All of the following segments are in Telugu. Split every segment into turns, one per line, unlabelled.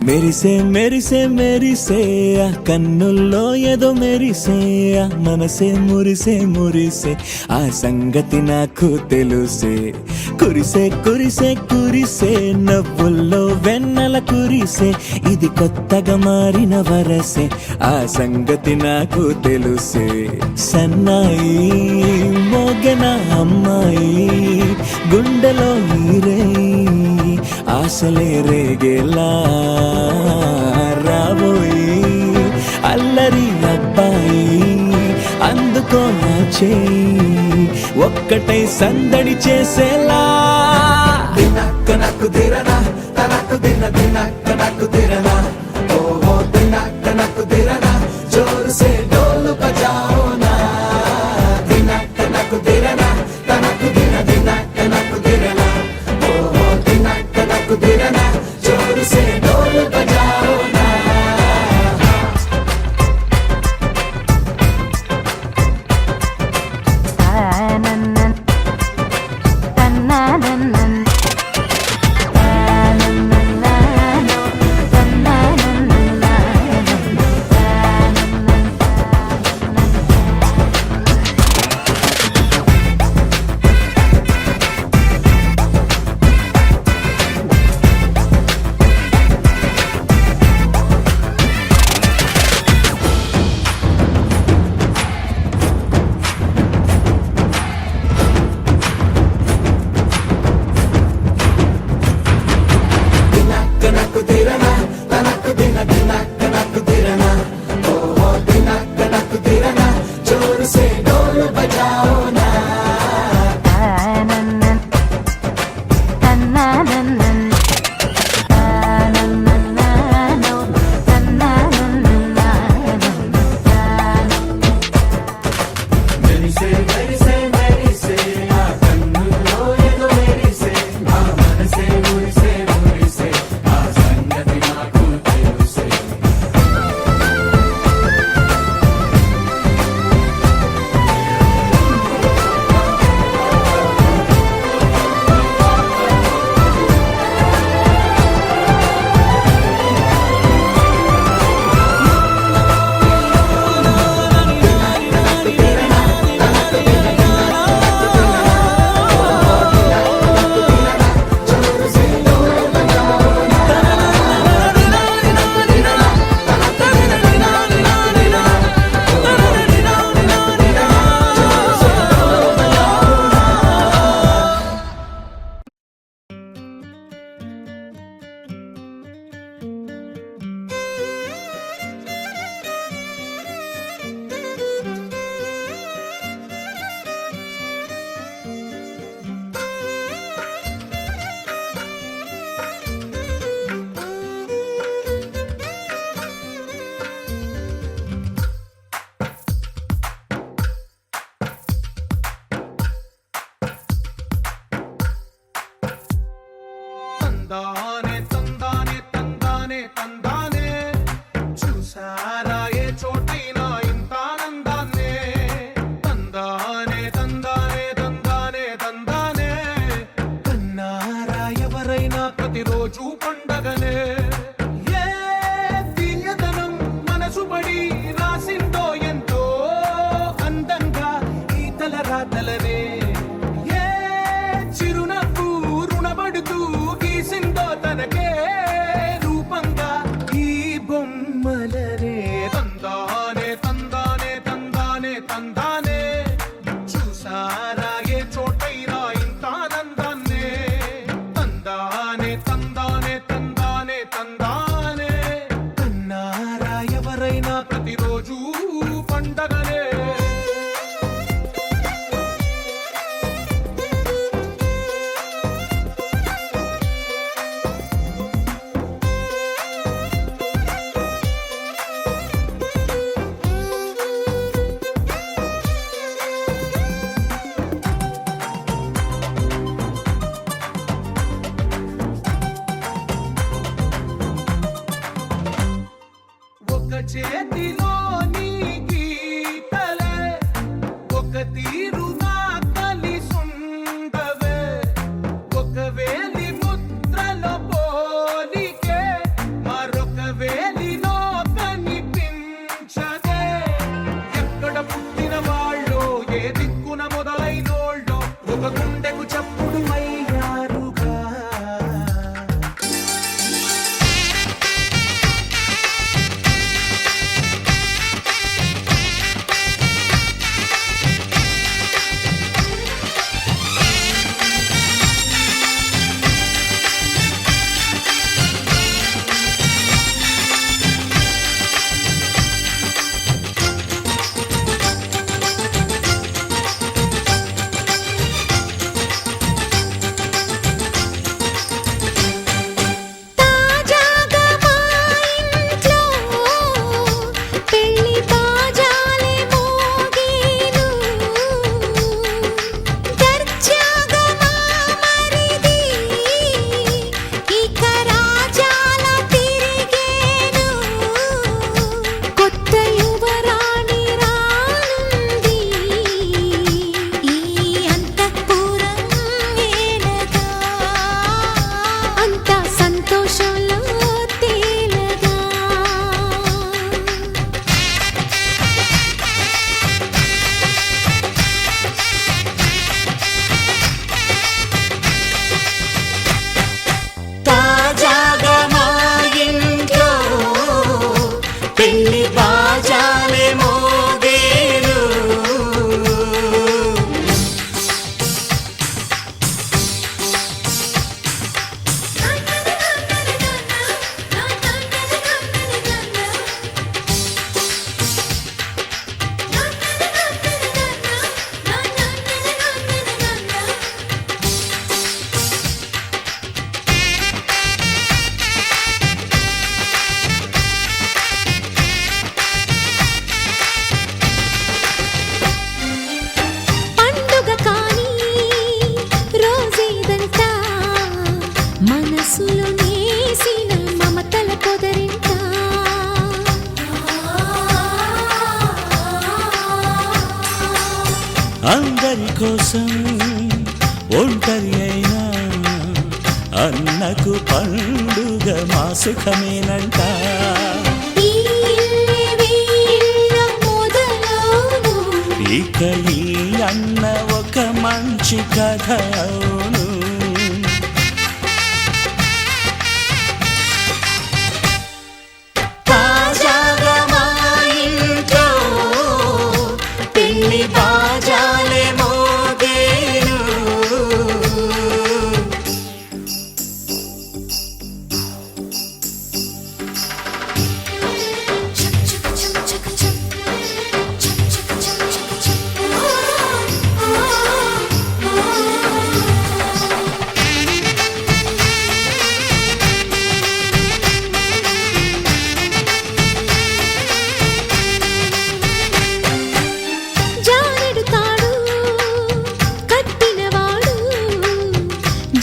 మెరిసే మెరిసే మెరిసే ఆ కన్నుల్లో ఏదో మెరిసే ఆ మనసే మురిసే మురిసే ఆ సంగతి నాకు తెలుసే కురిసే కురిసే కురిసే నవ్వుల్లో వెన్నెల కురిసే ఇది కొత్తగా మారిన వరసే ఆ సంగతి నాకు తెలుసే సన్నాయి మోగెన అమ్మాయి గుండెలో ఈరే ఆశలే రేగేలా రాబోయి అల్లరి అబ్బాయి అందుకో నా చేయి ఒక్కటై సందడి చేసేలా దినక్క నాకు దిరనా తనకు దిన దినక్క నాకు దిరనా ఓహో దినక్క నాకు దిరనా జోరు సే డోలు బజాओ నా దినక్క నాకు దిరనా తనకు దిన దినక్క నాకు దిరనా ఓహో దినక్క నాకు దిరనా జోరు సే డోలు బజాओ నా
తందానే తందానే తందానే తందానే చూసారా ఏ చోటైనా ఇంత ఆనందాన్నే తందానే తందానే తందానే తందానే కన్నారా ఎవరైనా ప్రతిరోజు పండగనే ఏ తీయదనం మనసు పడి రాసిందో ఎంతో అందంగా ఈ తల రాతలనే ఏ చిరునవ్వు రుణపడుతూ గీసిందో తనకే రూపంగా ఈ బొమ్మలనే తందానే తందానే తందానే తందానే చూసారా ఏ చోటైనా ఇంత ఆనందాన్నే తందానే తందానే
ఒంటరి అయినా అన్నకు పండుగ మా సుఖమేనంట.
ఈ ఇల్లే వీళ్ళ మొదలవును.
ఇక ఈ అన్న ఒక మంచి కథ అవును. తాజాగా మా ఇంట్లో పెళ్లి బాజాలే మోగేను.
చక్ చక్ చక్ చక్ చక్. చక్ చక్ చక్ చక్ చక్. జానెడు తాడు కట్టినవాడు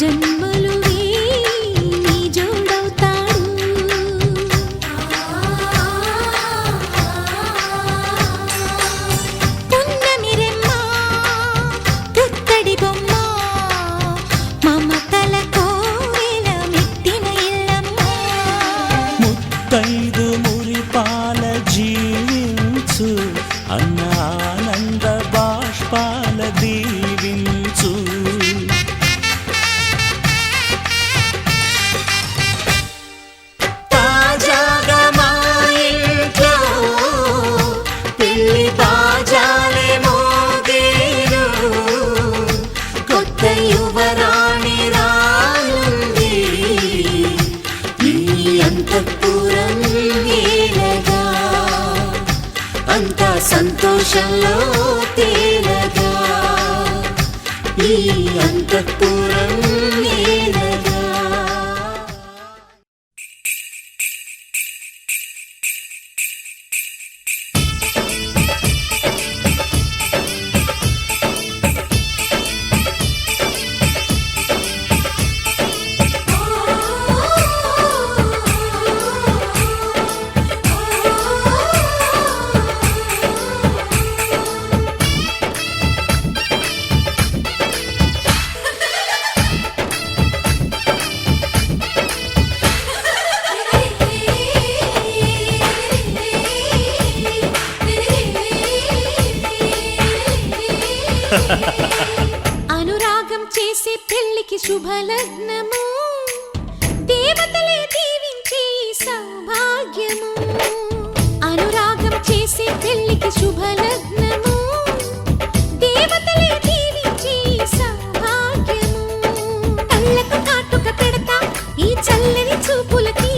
జన్మలు వేయి జోడవుతాడు. పున్నమి రెమ్మ పుత్తడి బొమ్మ మమతల కోవెల మెట్టిన ఇల్లమ్మ.
ముత్తైదు మురిపాల జీవించు అన్న ఆనంద బాష్పాల దీవించు. తాజాగా మా ఇంట్లో పెళ్లి బాజాలే మోగేను.
కొత్త యువరాణి రానుంది ఈ అంతఃపురం ఏలగా. అంతా సంతోషంలో తేలగా ఈ అంతఃపురం ఏలగా. అనురాగం చేసే పెళ్లికి శుభలగ్నము. దేవతలే దీవించే సౌభాగ్యము. అనురాగం చేసే పెళ్లికి శుభలగ్నము. దేవతలే దీవించే సౌభాగ్యము. కళ్ళకు కాటుక పెడతా ఈ చల్లని చూపులకి.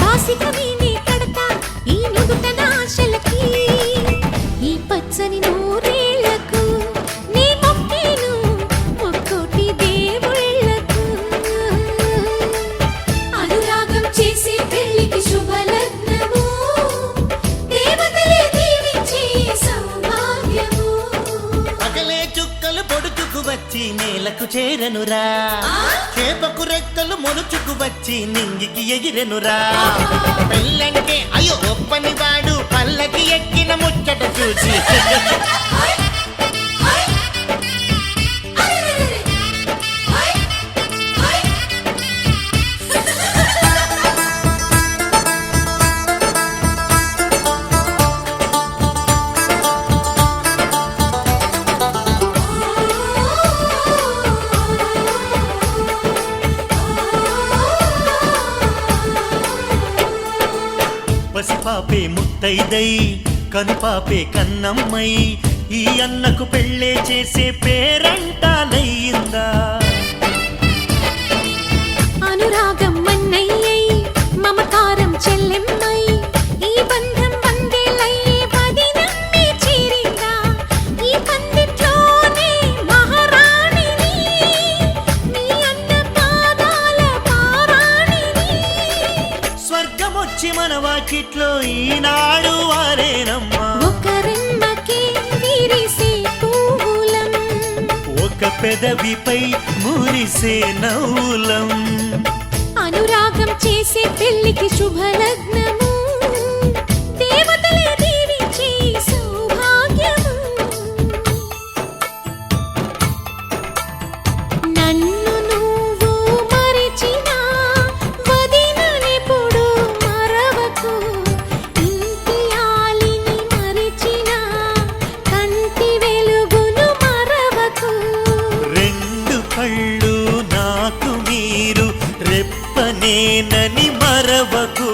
బాసిక వీణే కడతా ఈ నుదుట నాశలకి. ఈ పచ్చని నూరేళ్లకు నీ మొక్కేను ఒక్కోటి దేవుళ్ళకు. అనురాగం చేసే పెళ్లికి శుభలగ్నము. దేవతలే దీవించే సౌభాగ్యము.
పగలే చుక్కలు పొడుచుకు వచ్చి నేలకు చేరనురా. చేపకు రెక్కలు మొలుచుకు వచ్చి నింగికి ఎగిరెనురా. పెళ్ళంటే అయ్యో ఒప్పని వాడు పల్లకి ఎక్కిన ముచ్చట చూసి పసిపాపే ముత్తైదై కనుపాపే కన్నమ్మై ఈ అన్నకు పెళ్ళే చేసే పేరంటాలయ్యిందా.
అనురాగం మన్నయ్యై మమకారం చెల్లెమ్మై ఈ బంధం వందేలయ్యే పదినమ్మే చేరిందా. ఈ పందిట్లోనే మహారాణిని నీ అన్న పాదాల పారాణిని.
స్వర్గమొచ్చి మన వాకిట్లో ఈనాడు వారేనమ్మా.
ఒక రెమ్మకే విరిసే పువ్వులం.
ఒక పెదవిపై మురిసే నవ్వులం.
అనురాగం చేసే పెళ్లికి శుభలగ్నము. దేవతలే దీవించే సౌభాగ్యము. నన్ను నువ్వు మరిచినా వదిననెప్పుడు మరవకు. ఇంటి ఆలిని మరిచినా కంటి వెలుగును మరవకు.
రెండు కళ్ళు నాకు మీరు రెప్పనేనని మరవకు.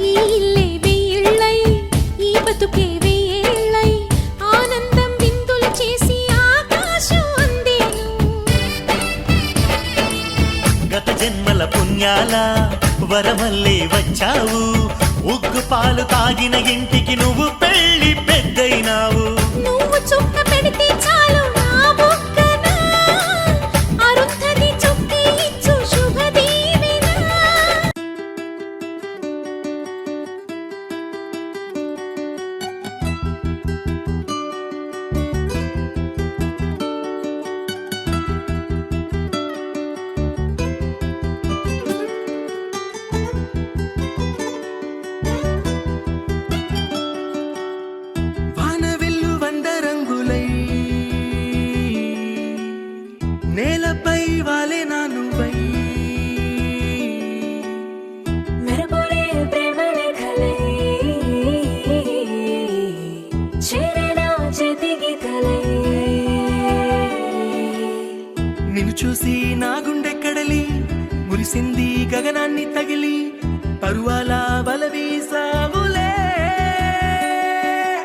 ఈ ఇల్లే వెయ్యిళ్ళై, ఈ బతుకే వెయ్యేళ్ళై, ఆనందం విందులు చేసి ఆకాశం అందేను.
గత జన్మల పుణ్యాల వరమల్లే వచ్చావు. ఉగ్గు పాలు తాగిన ఇంటికి నువ్వు పెళ్లి పెద్దయినావు.
నువ్వు చుక్క పెడితే చాలు నా బుగ్గన, అరుంధతి చుక్కి ఇచ్చు శుభదీవెన.
వానవిల్లు వంద రంగులై నేలపై వాలే నానువై.
మెరపులే ప్రేమ లేఖలై, చేరేనా చేతి గీతలై.
నిన్ను చూసి నా గుండె కడలి మురిసింది గగనాన్ని తగిలి పరువాల బలవీసావులే.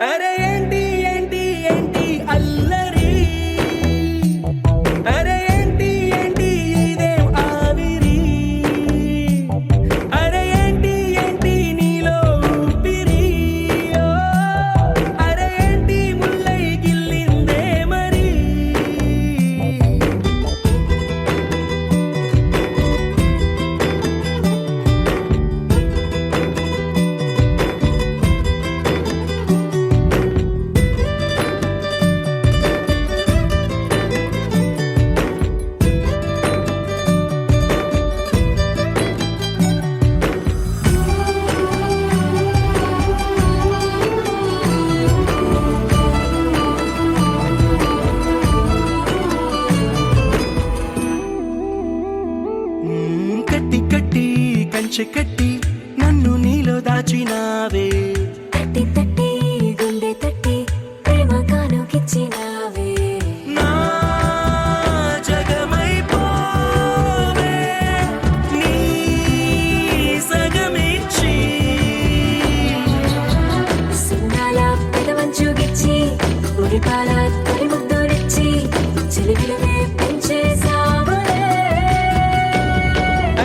అరే ఏంటి ఏంటి ఏంటి అల్లరి, అరే ఏంటి ఏంటి ఇదేం ఆవిరి, అరే ఏంటి ఏంటి నీలో ఊపిరి, ఓ, అరే ఏంటి ముల్లై గిల్లిందే మరి. కట్టి కట్టి కంచె కట్టి నన్ను నీలో దాచినావే.
తట్టి తట్టి గుండె తట్టి ప్రేమ కానుకిచ్చినావే.
నా జగమైపోవే నీ సగమిచ్చి.
సున్నాల పెదవంచు గిచ్చి ఉరిపాల తొలి ముద్దులిచ్చి చిలిపిలువే పెంచేసావులే.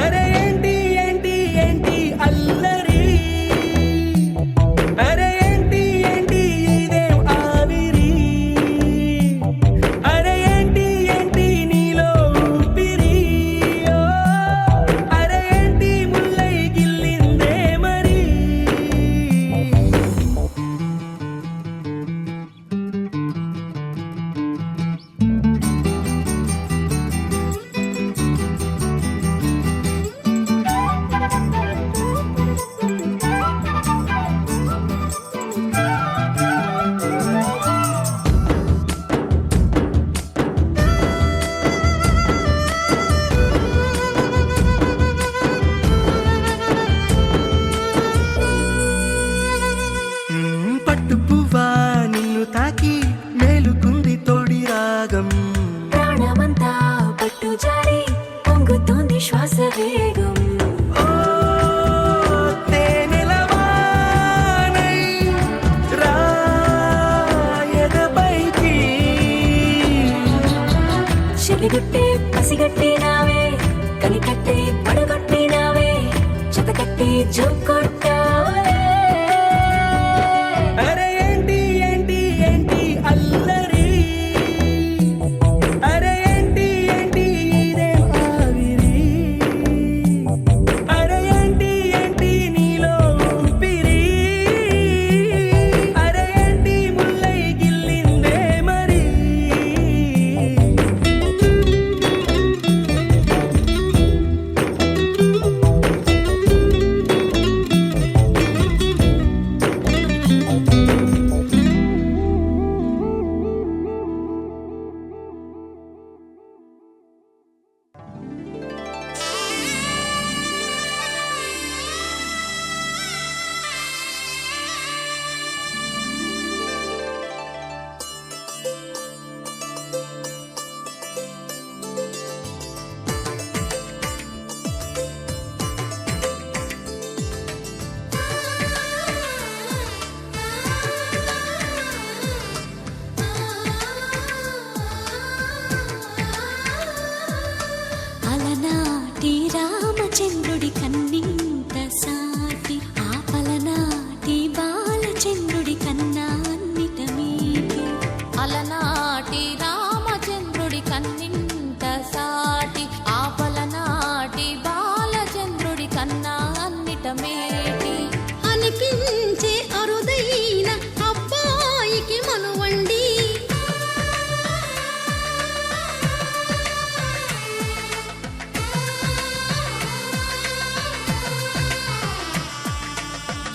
అరే ఏంటి ఏంటి ఏంటి అల్లరి, అరే ఏంటి ఏంటి ఇదేం ఆవిరి, అరే ఏంటి ఏంటి నీలో ఊపిరి, ఓ, అరే ఏంటి ముల్లై గిల్లిందే మరి. పట్టు పువ్వా నిన్ను తాకి మేలుకుంది తోడి రాగం.
ప్రాణమంతా పట్టు జారి పొంగుతోంది శ్వాస వేగం.
ఓ తేనెలవానై రా ఎదపైకి.
చెలిగుట్టే పసిగట్టినావే, కనికట్టే పడగొట్టినావే, చెతకట్టి జోకొట్టావే.
అరే ఏంటి ఏంటి ఏంటి అల్లరి, అరే ఏంటి ఏంటి ఇదేం ఆవిరి, అరే ఏంటి ఏంటి నీలో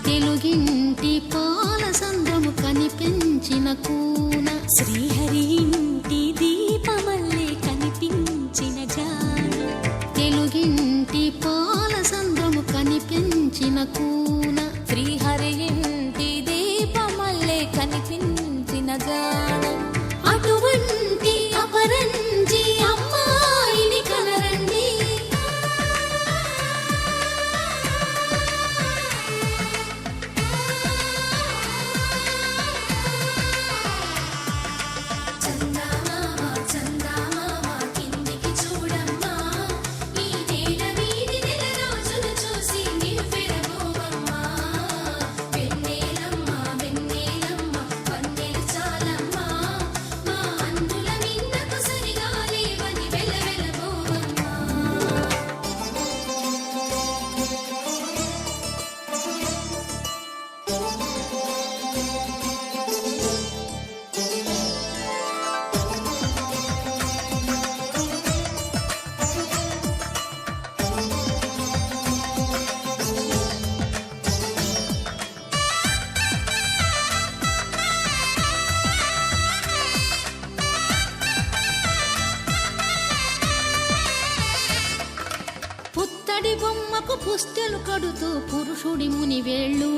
తెలుగింటి పాల సంద్రము కనిపించిన కూన
శ్రీహరి ఇంటి దీపమల్లే కనిపించిన జాడ
తెలుగింటి పాల సంద్రము కనిపించిన కూన
శ్రీహరి ఇంటి దీపమల్లే కనిపించిన జాడ
అటువంటి అపరంజి అమ్మాయిని కనరండి
చందమామ చందమామ కిందికి చూడమ్మా ఈ నేల వీధి నెల రోజులు చూసి నివ్వెరబోవమ్మా వెన్నెలమ్మ వెన్నెలమ్మ వన్నెలు చాలమ్మా మా అందుల మిన్నకు సరిగా లేవని వెలవెలబోవమ్మా
పుత్తడి బొమ్మకు పుస్తెలు కడుతూ పురుషుడి ముని వేళ్ళు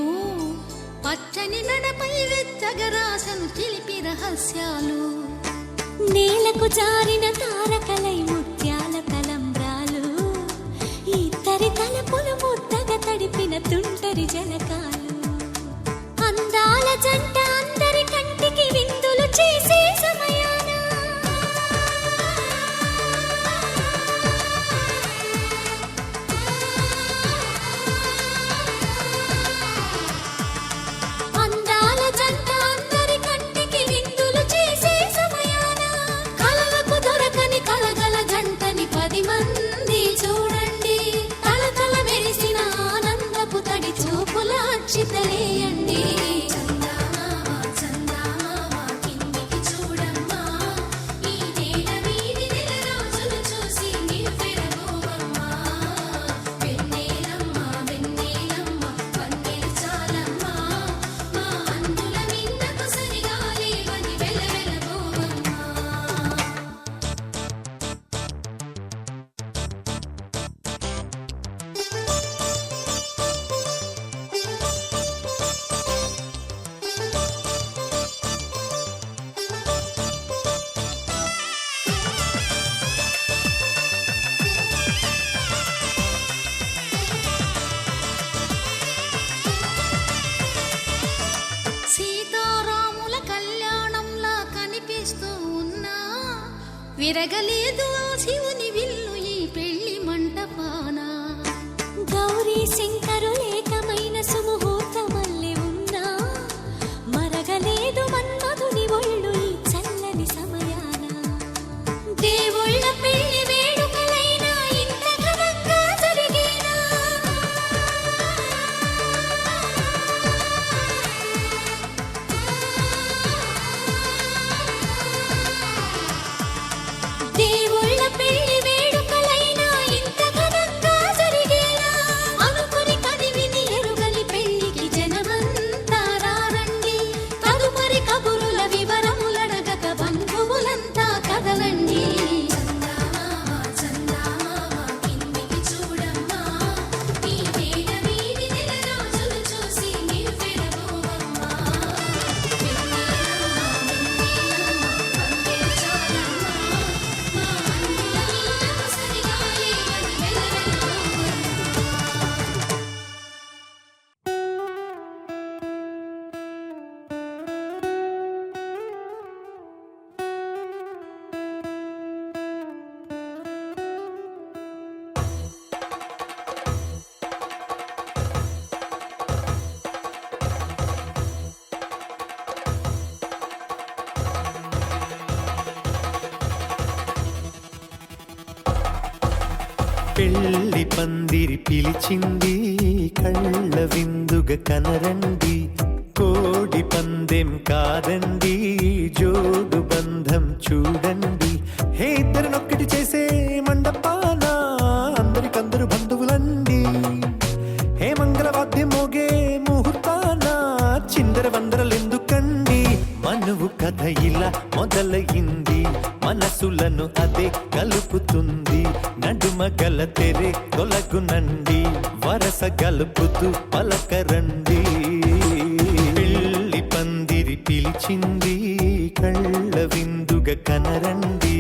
పచ్చని నడపై వెచ్చగరాసను చిలిపి రహస్యాలు
నేలకు జారిన తారకలై ముత్యాల తలంబ్రాలు ఇద్దరి తలపులు ముద్దగా తడిపిన తుంటరి జలకాలు అందాల జంట అందరి కంటికి విందులు చేసే సమయాన అందాల జంట అందరి కంటికి విందులు చేసే సమయాన కలలకు దొరకని కలగల జంటని 10 మంది చూడండి తలతల మెరిసిన ఆనందపు తడి చూపుల అక్షితలేయండి చందమామ చందమామ కిందికి చూడమ్మా ఈ నేల వీధి నెల రోజులు చూసి నివ్వెరబోవమ్మా వెన్నెలమ్మ వెన్నెలమ్మ వన్నెలు చాలమ్మా మా అందుల మిన్నకు సరిగా లేవని వెలవెలబోవమ్మా
సీతారాముల కళ్యాణంలా కనిపిస్తూ ఉన్నా విరగలేదు ఆ శివుని విల్లు ఈ పెళ్లి మంటపాన
గౌరీ శంకరులేకమైన సుముహూర్తమల్లె ఉన్నా మరగలేదు మన్మధుని ఒళ్ళు ఈ చల్లని సమయాన దేవుళ్ళ పెళ్లి వేడుకలైనా ఇంత ఘనంగా జరిగేనా దేవుళ్ళ పెళ్లి వేడుకలైనా ఇంత ఘనంగా జరిగేనా అనుకుని కదివిని ఎరుగని పెళ్లికి జనమంతా రారండి తదుపరి కబురుల వివరములడగక బంధువులంతా కదలండి చందమామ చందమామ కిందికి చూడమ్మా ఈ నేల వీధి నెల రోజులు చూసి నివ్వెరబోవమ్మా వెన్నెలమ్మ వెన్నెలమ్మ వన్నెలు చాలమ్మా మా అందుల మిన్నకు సరిగా లేవని వెలవెలబోవమ్మా
పెళ్లి పందిరి పిలిచింది కళ్ళ విందుగా కనరండి కోడి పందెం కాదండి జోడు బంధం చూడండి హే ఇద్దరినొక్కటి చేసే మండపాన అందరికందరు బంధువులండి హే మంగళవాద్యం మోగే ముహూర్త మనువు కథ ఇలా మొదలయింది, మనసులను అదే కలుపుతుంది. నడుమ గల తెరే తొలగునండి, వరస గలుపుతూ పలకరండి. పెళ్లి పందిరి పిలిచింది, కళ్ళ విందుగా కనరండి.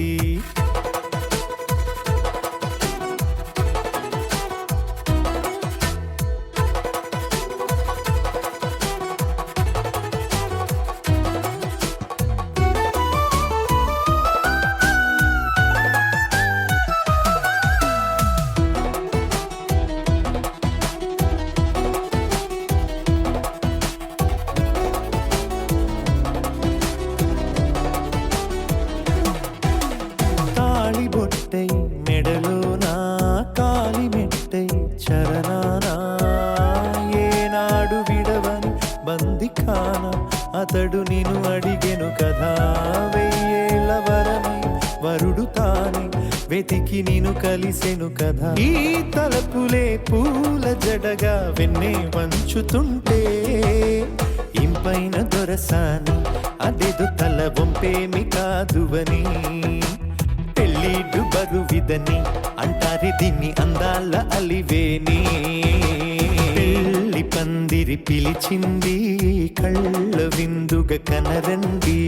బొట్టై మెడలోనా కాలి మెట్టై చరణానా, ఏనాడు విడవని బందిఖాన అతడు నిన్ను అడిగెను కదా. వెయ్యేళ్ళ వరమై వరుడు తానే వెతికి నిన్ను కలిసెను కదా. ఈ తలపులే పూల జడగా వెన్నే వంచుతుంటే, ఇంపైన దొరసాని అదేదో తల వంపేమి కాదువని. పెళ్ళిడు బరువిదని అంటారే దీన్ని అందాల అలివేని. పెళ్లి పందిరి పిలిచింది, కళ్ళ విందుగా కనరండి.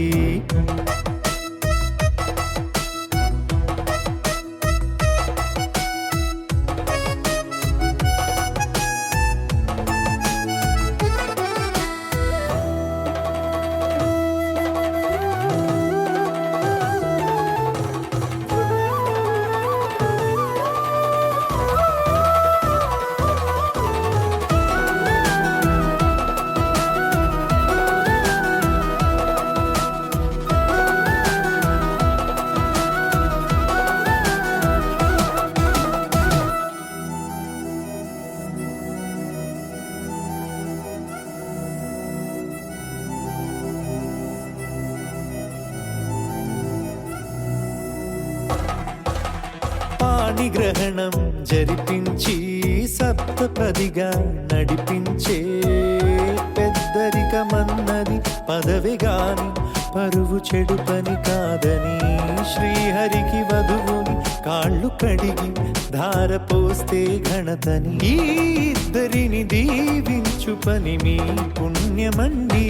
పాణిగ్రహణం జరిపించి సప్తపదిగా నడిపించే, పెద్దరికమన్నది పదవి గాని పరువు చెడు పని కాదని. శ్రీహరికి వధువుని కాళ్ళు కడిగి ధార పోస్తే ఘనతని. ఈ ఇద్దరిని దీవించు పని మీ పుణ్యమండి.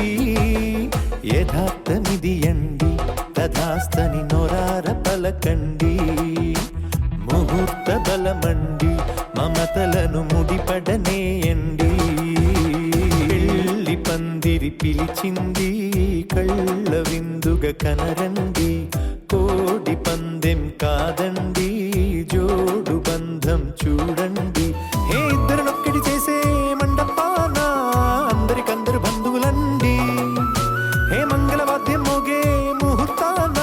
యథార్థమిది అండి, తథాస్తని నొరార పలకండి. ముహూర్త బలమండి, మమతలను ముడిపడనేయండి. పెళ్లి పందిరి పిలిచింది, కళ్ళ విందుగా కనరండి. కోడి పందెం కాదండి, జోడు బంధం చూడండి. ఏ ఇద్దరినొక్కటి చేసే మండపాన అందరికందరు బంధువులండి. హే మంగళవాద్యం మోగే ముహూర్తాన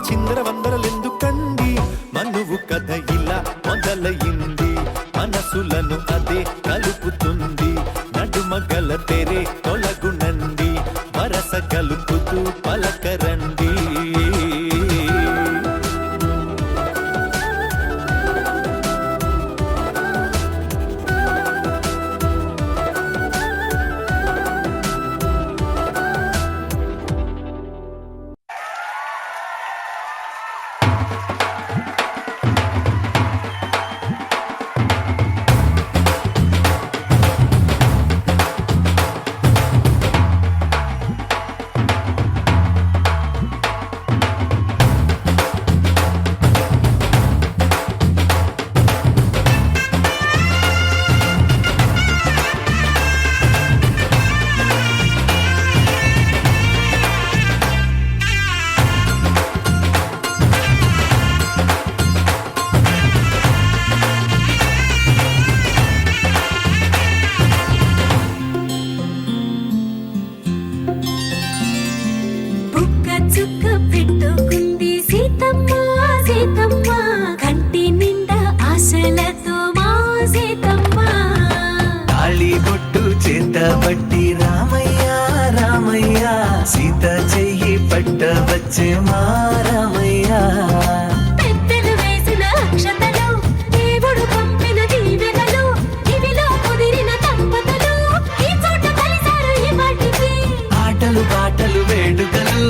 చిందర వందరలెందుకండి. మనువు కథ ఇలా మొదలయింది, మనసులను అదే కలుపుతుంది. నడుమ గల తెరే తొలగునండి, వరస కలుపుతూ పలకరండి.
బట్టి రామయ్య రామయ్య సీత చెయ్యి పట్ట వచ్చే మా రామయ్య.
పెద్దలు వేసిన అక్షతలు, దేవుడు పంపిన దీవెనలు, ఇవిలో కుదిరిన దంపతులు ఈ చోట కలిసారు ఈ వాటికి.
ఆటలు పాటలు వేడుకలు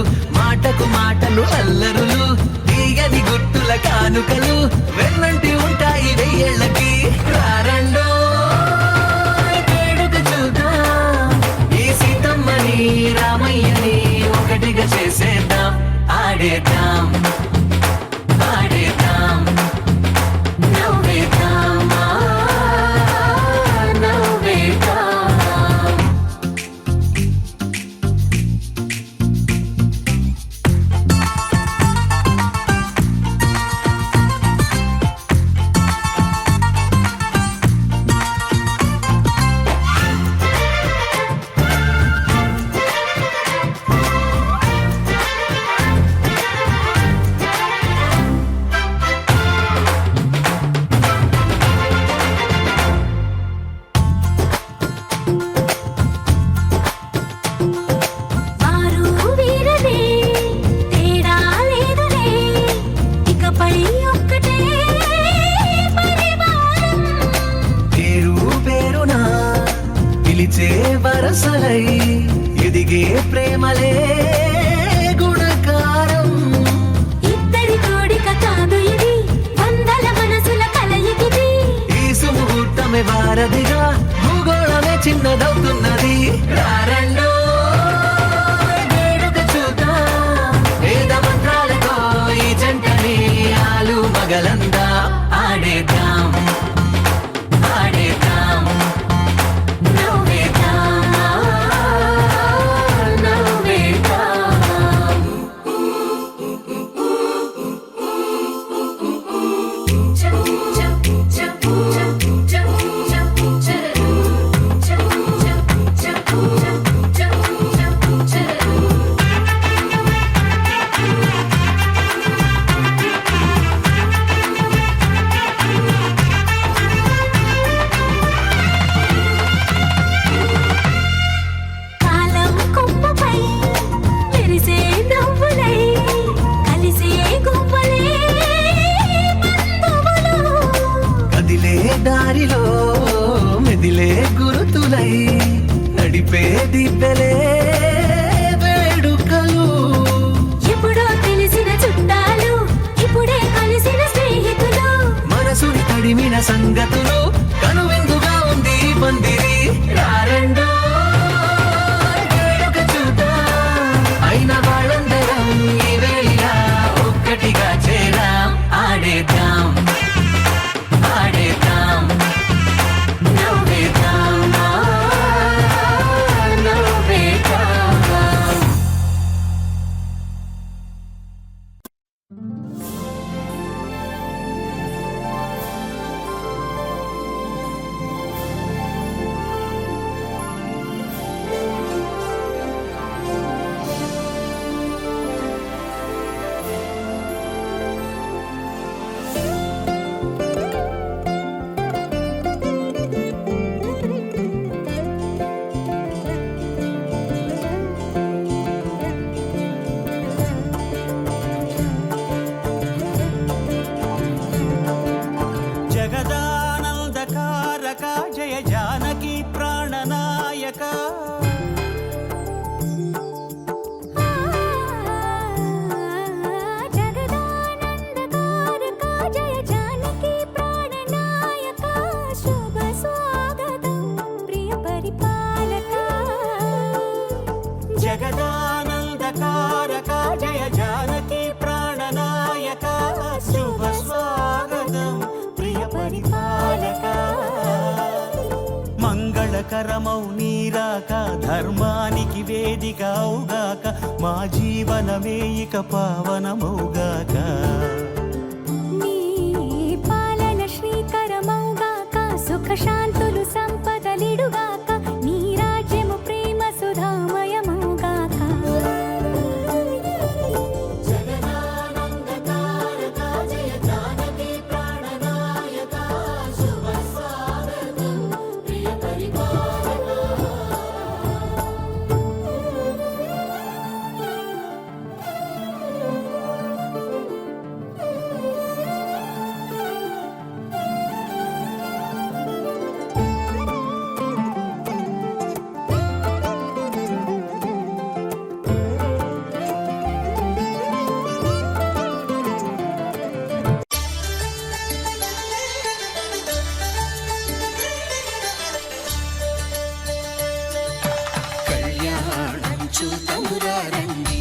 కానుకలు వెన్నంటి ఉంటాయి వెయ్యేళ్ళకి రారండో వేడుక చూద్దాం ఈ సీతమ్మని రామయ్యని ఒకటిగా చేసేద్దాం ఆడేద్దాం ఆడేద్దాం నవ్వేద్దాం నవ్వేద్దాం
వారు వీరనే తేడా లేదులే ఇకపై ఒక్కటే పరివారం
పేరు పేరునా పిలిచే వరసలై ఎదిగే ప్రేమలే గుణకారం
ఇద్దరి కోడిక కాదు ఇది వందల మనసుల కలయికిది
ఈ సుముహూర్తమే వారధిగా భూగోళమే చిన్నదవుతున్నది రారండో వేడుక చూద్దాం వేద మంత్రాలతో ఈ జంటని ఆలు మగలందా ఆడేద్దాం ఆడేద్దాం నవ్వేద్దాం నవ్వేద్దాం
కాలం కొమ్మపై మెరిసే నవ్వులై కలిసే గువ్వలే బంధువులు
కదిలే దారిలో మెదిలే గురుతులై నడిపే దిబ్బెలే వేడుకలు
ఎప్పుడో తెలిసిన చుట్టాలు ఇప్పుడే కలిసిన స్నేహితులు
మనసుని తడిమిన సంగతులు కనువిందుగా ఉంది ఈ పందిరి రారండో వేడుక చూద్దాం అయిన వాళ్ళందరం ఈ వేళ ఒక్కటిగా చేరాం ఆడేద్దాం ఆడేద్దాం నవ్వేద్దాం నవ్వేద్దాం
జగదానందకారక జయ జానకి ప్రాణనాయక
జగదానందకారక జయ జానకి ప్రాణనాయక శుభ స్వాగతం ప్రియ పరిపాలక
జగదానందకారక జయ జానకి ప్రాణనాయక శుభ స్వాగతం ప్రియ పరిపాలక మంగళకరమౌ నీరాక ధర్మానికి వేదిక అవుగాక మా జీవనమే ఇక పావనమౌగాక
నీ పాలన శ్రీకరమౌగాక సుఖ శాంతులు సంపదలిడుగాక నీ రాజ్యము ప్రేమ సుధామయమౌగాక జగదానందకారక జయ జానకి ప్రాణనాయక శుభ స్వాగతం ప్రియ పరిపాలక
చూతమురా రండి.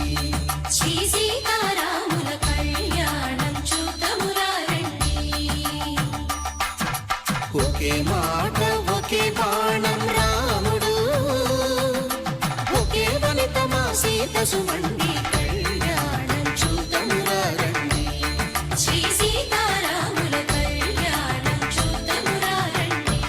శ్రీ సీతారాముల కళ్యాణం చూతమురా రండి.
ఒకే మాట ఒకే బాణం రాముడు, ఒకే వనిత మా సీత సుమండి కళ్యాణం చూతమురా రండి.
శ్రీ సీతారాముల కళ్యాణం చూతమురా రండి.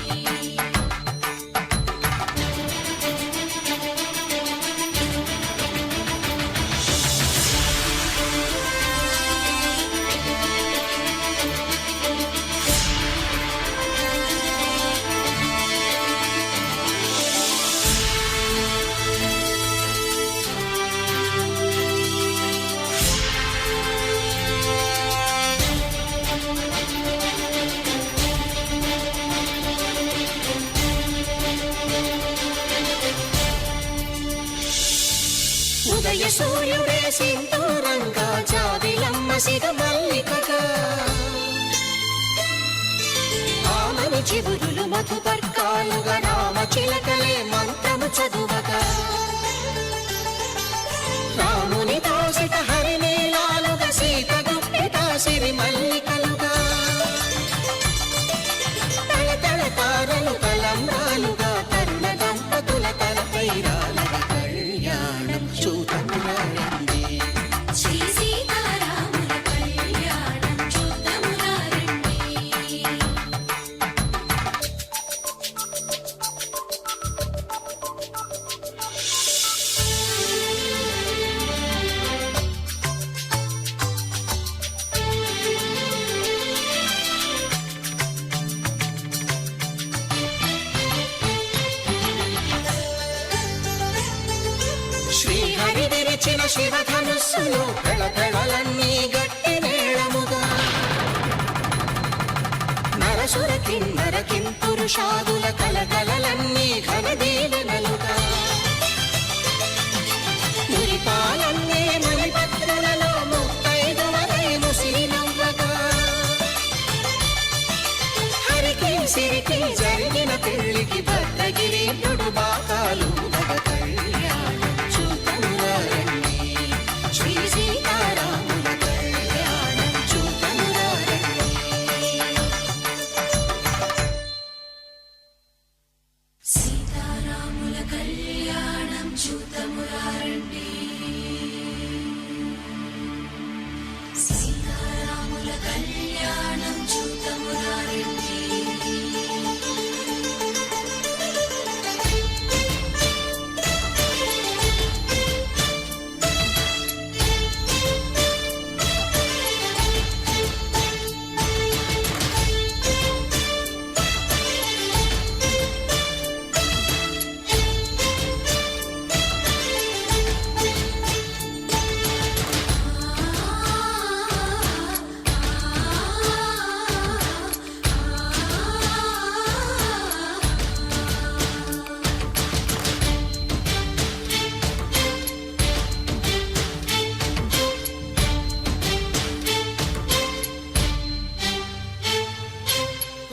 ఉదయ సూర్యుడే సింధూరంగా జాబిలమ్మ సిగ మల్లికగా, ఆమని చివురులు మధుపర్కాలుగా రామ చిలకలే మంత్రము చదువగా, రాముని దోసిట హరినీలాలుగా సీత గుప్పిట సిరి మల్లికలుగా, తల తల తారలు తలంబ్రాలుగా తరుణ దంపతుల తలపై రాలగా కళ్యాణం చూతమురా రండి.
శ్రీ సీతారాముల కళ్యాణం చూతమురా రండి.
శ్రీహరి విరిచిన శివధనుస్సులు పెళపెళలన్నీ గట్టి మేళముగా, నరసుర కిన్నర కింపురుషాదుల కలకలలన్నీ ఘన దీవెనలుగా, మురిపాలన్నీ మణిపత్రులలో ముత్తైదువలై ముసిరి నవ్వగా, హరికి సిరికి జరిగిన పెళ్లికి భద్రగిరి పుడు బాకాలు కళ్యాణం చూతమురా రండి. శ్రీ సీతారాముల కళ్యాణం చూతమురా రండి.
సీతారాముల కళ్యాణం చూతమురా రండి. సీతారాముల కళ్యాణం చూతమురా రండి.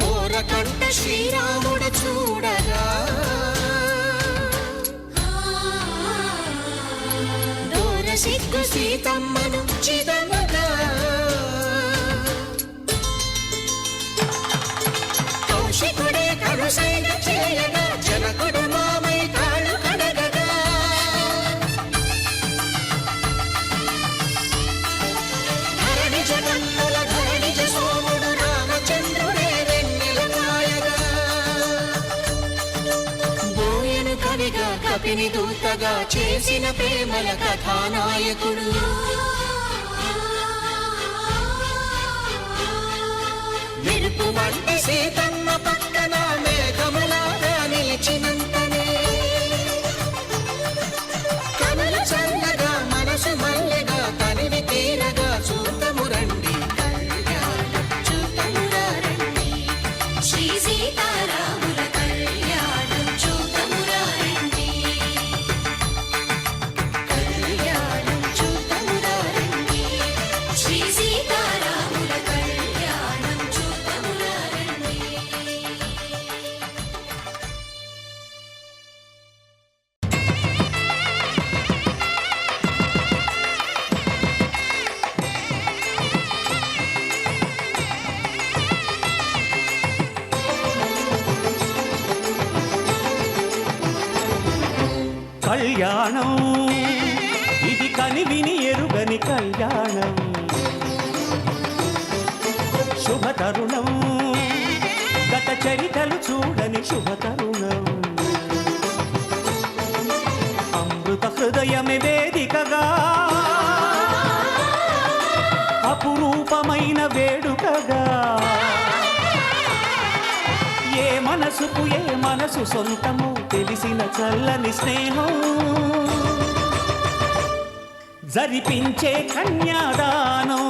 ఓరకంట శ్రీరాముడు చూడగా, దూర సిగ్గు సీతమ్మను చిదమగా, కౌశికుడే కరుసైన చేయగా జనకుడు మామై కాళ్ళు కడగగా, ధరణి జగన్నుల ధరణిజ సోముడు రామచంద్రుడే వెన్నెల కాయగా, బోయను కవిగా కపిని దూతగా చేసిన ప్రేమల కథానాయకుడు, మెరుపు వంటి సీతమ్మ పక్కన మేఘములాగా నిలిచినంతనే, కనులు చల్లగా మనసు మల్లెగా తనివి తీరగా చూతము రండి కళ్యాణం చూతమురా రండి.
శ్రీ సీతారాముల కళ్యాణం చూతమురా రండి.
కళ్యాణం చూతమురా రండి.
శ్రీ సీతారాముల కళ్యాణం చూతమురా రండి.
కళ్యాణం ఇది కనివిని ఎరుగని కళ్యాణం శుభతరుణం గత చరితలు చూడని శుభతరుణం అమృత హృదయమే వేదికగా అపురూపమైన వేడుకగా ఏ మనసు సొంతము తెలిసిన చల్లని స్నేహం జరిపించే కన్యాదానం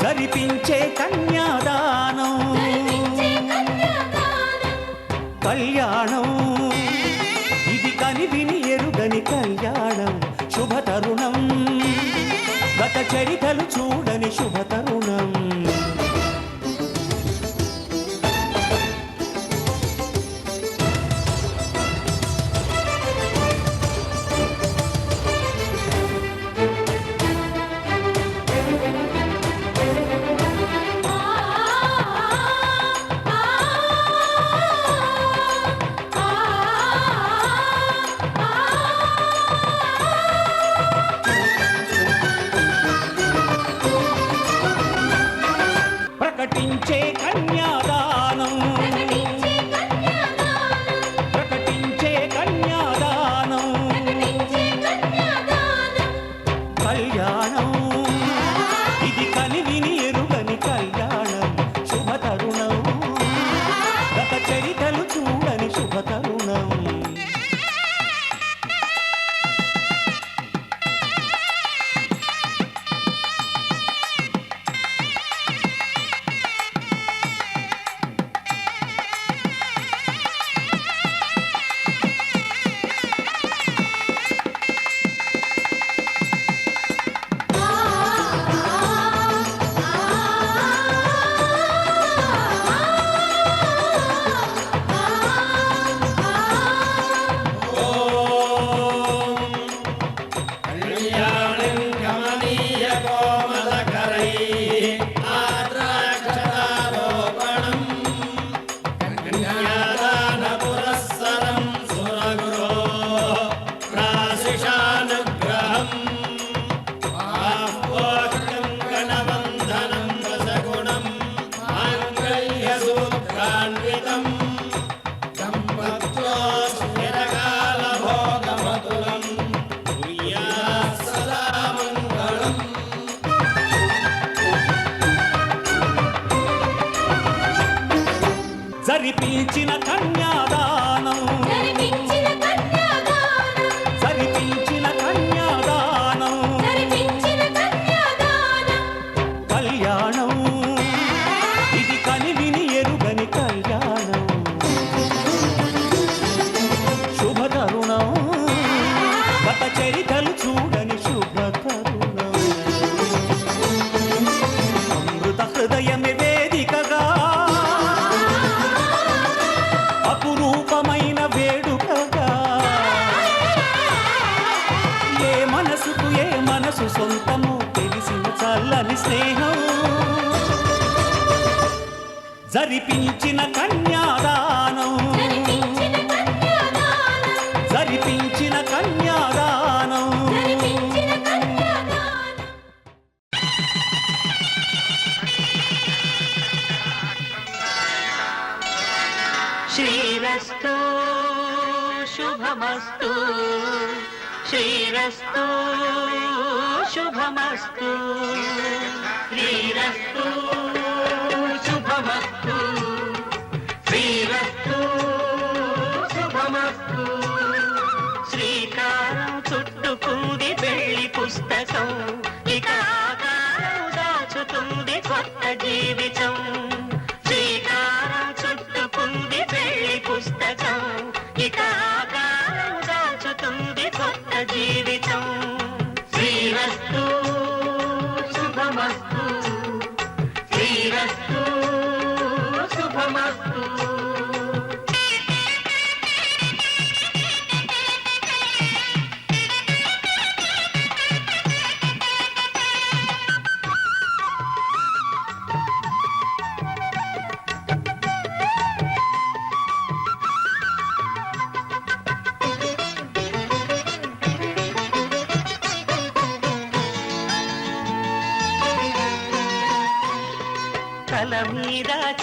జరిపించే కన్యాదానం కళ్యాణం ఇది కనివిని ఎరుగని కళ్యాణం శుభతరుణం గత చరితలు చూడని శుభతరుణం ప్రకటించే కన్యాదానం ప్రకటించే కన్యాదానం కళ్యాణం ఇది కనివిని ఎరుగని కళ్యాణం శుభతరుణం గత చరితలు చూడని శుభతరుణం జరిపించిన కన్యాదానం జరిపించిన కన్యాదానం కళ్యాణం ఇది కనివిని ఎరుగని కళ్యాణం శుభతరుణం గత చరితలు చూడని శుభతరుణం అమృత హృదయమే వేదికగా అపురూపమైన వేడుకగా ఏ మనసు సొంతము తెలిసిన చల్లని స్నేహం జరిపించిన కన్యాదానం జరిపించిన కన్యాదానం
శ్రీరస్తు శుభమస్తు శ్రీరస్తు శుభమస్తు శ్రీరస్తు శుభమస్తు శ్రీరస్తు శుభమస్తు శ్రీకారం చుట్టుకుంది పెళ్లి పుస్తకం ఇక ఆకారం దాచుతుంది కొత్త జీవితం శ్రీకారం చుట్టుకుంది పెళ్లి పుస్తకం ఇక ఆకారం దాచుతుంది కొత్త జీవితం శ్రీరస్తు శుభమస్తు శ్రీరస్తు శుభమస్తు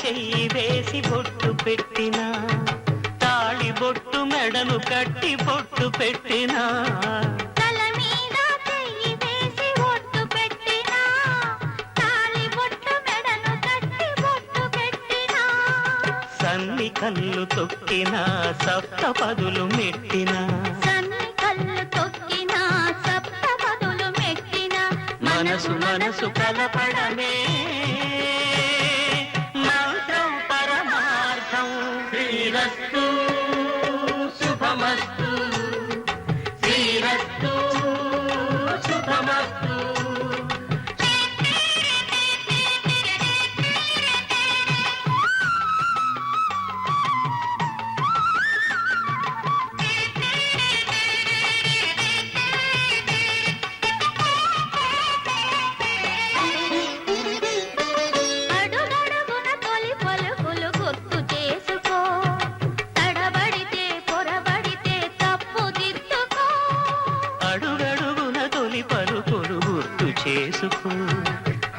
చెయ్యి వేసి బొట్టు పెట్టినా తాళి బొట్టు మెడను కట్టి బొట్టు పెట్టినా
తల మీద చెయ్యి వేసి ఒట్టు పెట్టినా తాళి బొట్టు మెడను కట్టి బొట్టు పెట్టినా
సన్ని కళ్ళు తొక్కినా సప్త పదులు మెట్టినా
సన్ని కళ్ళు తొక్కినా సప్త పదులు మెట్టినా
మనసు మనసు కలపడమే మంత్రం పరమార్థం శ్రీరస్తు శుభమస్తు శ్రీరస్తు శుభమస్తు
అడుగడుగున తొలి పలుకులు గుర్తు చేసుకో తడబడితే పొరబడితే తప్పు దిద్దుకో
అడుగడుగున తొలి పలుకులు గుర్తు చేసుకో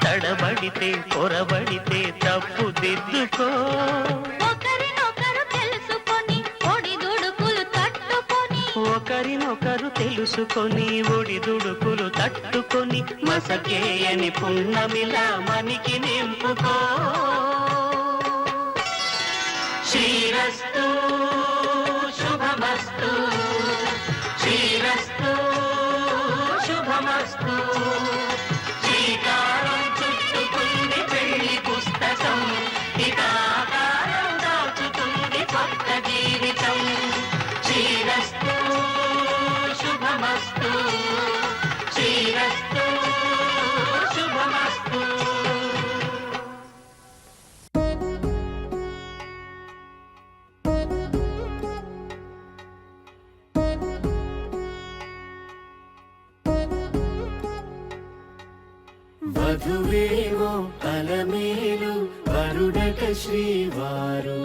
తడబడితే పొరబడితే తప్పు దిద్దుకో
ఒకరినొకరు తెలుసుకొని ఒడిదుడుకులు తట్టుకొని
ఒకరినొకరు తెలుసుకొని ఒడిదుడుకులు తట్టుకొని మసకేయని పున్నమిలా మనికి నింపుకో శ్రీరస్తు శుభమస్తు శ్రీరస్తు శుభమస్తు శ్రీకారం చుట్టుకుంది పెళ్లి పుస్తకం ఇక ఆకారం దాచుతుంది కొత్త జీవితం శ్రీరస్తు శుభమస్తు శ్రీరస్తు శుభమస్తు
వధువేవో అలమేలు వరుడట శ్రీవారు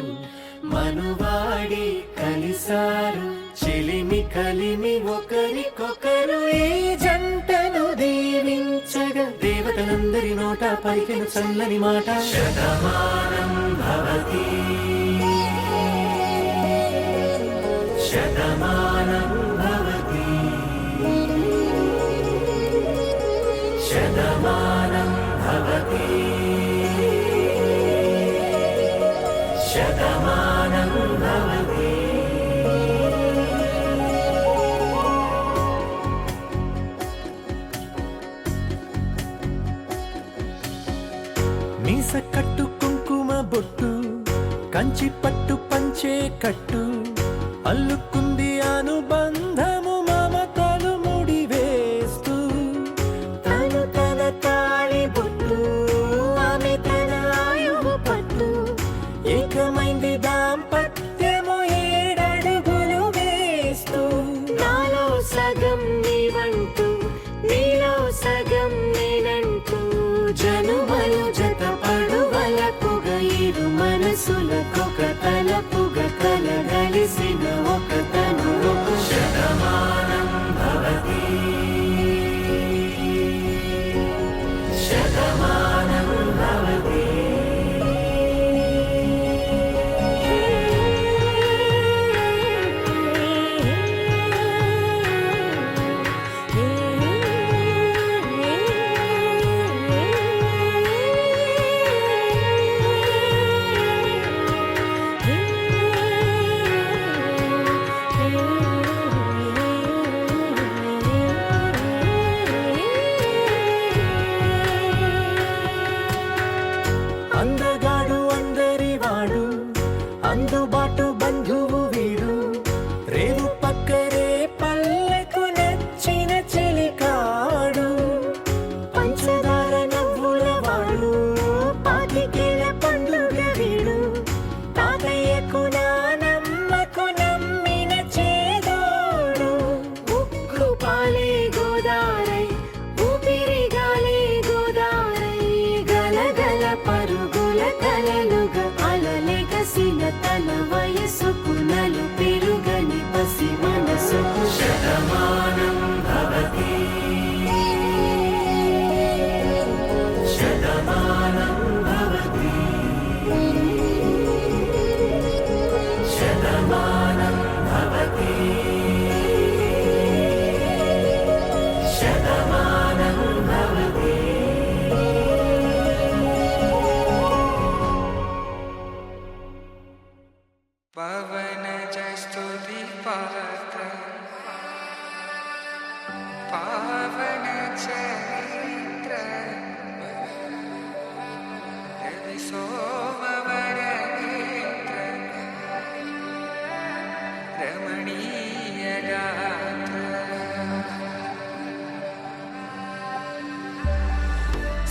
మనువాడి కలిసారు చెలిమి కలిమి ఒకరికొకరు ఈ జంటను దీవించగా దేవతలందరి నోట పలికిన చల్లని మాట శతమానం భవతి శతమానం భవతి శతమానం భవతి శతమానం భవతి మీస కట్టు కుంకుమ బొట్టు కంచి పట్టు పంచే కట్టు అల్లుకుంది అనుబంధము మమతలు ముడివేస్తూ తను తన తాళి బొట్టు ఆమె తన ఆయువు పట్టు ఏకమైంది దాంపత్యము 7 అడుగులు వేస్తూ నాలో సగం నీవంటూ నీలో సగం నేనంటూ జనుమలు జత పడువలపుగ ఇరు మనసులకొక తలపుగ కలగలిసిన ఒక తను ఒక శతమా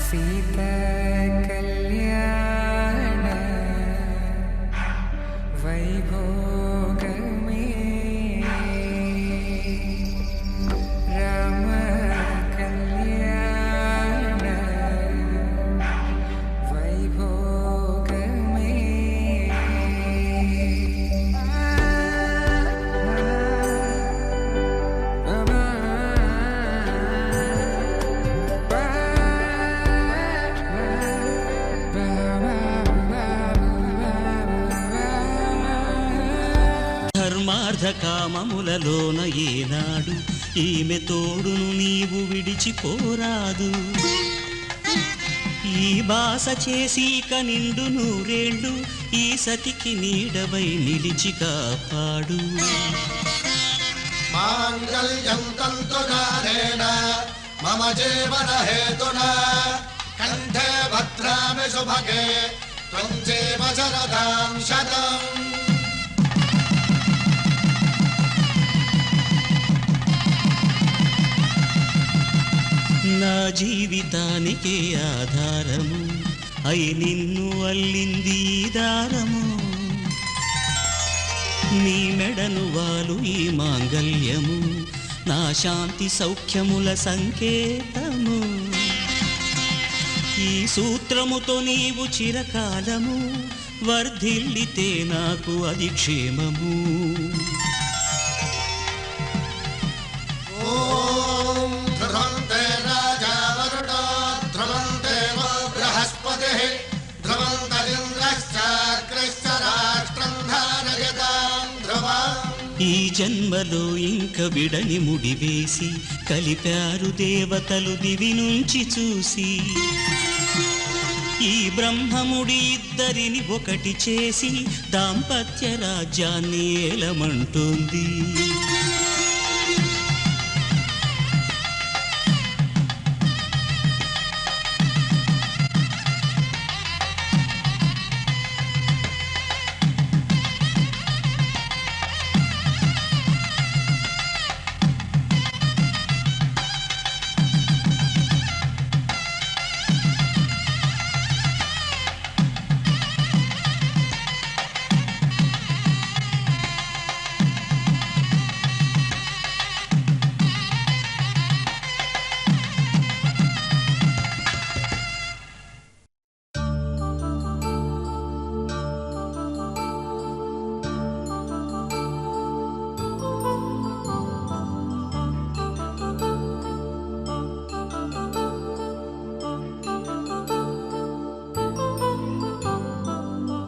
సీతా కళ్యాణ వైభోగమే రామ కళ్యాణ వైభోగమే
ధర్మార్థ కామములలోన ఏనాడు ఈమె తోడును నీవు విడిచిపోరాదు. ఈ బాస చేసి నిండు నూరేళ్ళు ఈ సతికి నీడవై నిలిచి కాపాడు.
మాంగళ్యం తంతునానేన మమ జీవన హేతునా కంఠే భద్రామి శుభగే త్వం జీవ శరదాం శతం.
నా జీవితానికే ఆధారము అయి నిన్ను అల్లింది ఈ దారము. నీ మెడను వాలు ఈ మాంగల్యము నా శాంతి సౌఖ్యముల సంకేతము. ఈ సూత్రముతో నీవు చిరకాలము వర్ధిల్లితే నాకు అది క్షేమము.
ఓం ధ్రువంతే రాజా వరుణో ధ్రువంతే బృహస్పతిః ధ్రువంతరింద్రశ్చాగ్రశ్చ రాష్ట్రం ధారయతాం ధ్రువం.
ఈ జన్మలో ఇంక విడని ముడివేసి కలిపారు దేవతలు దివి నుంచి చూసి. ఈ బ్రహ్మముడి ఇద్దరిని ఒకటి చేసి దాంపత్య రాజ్యాన్ని ఏలమంటుంది.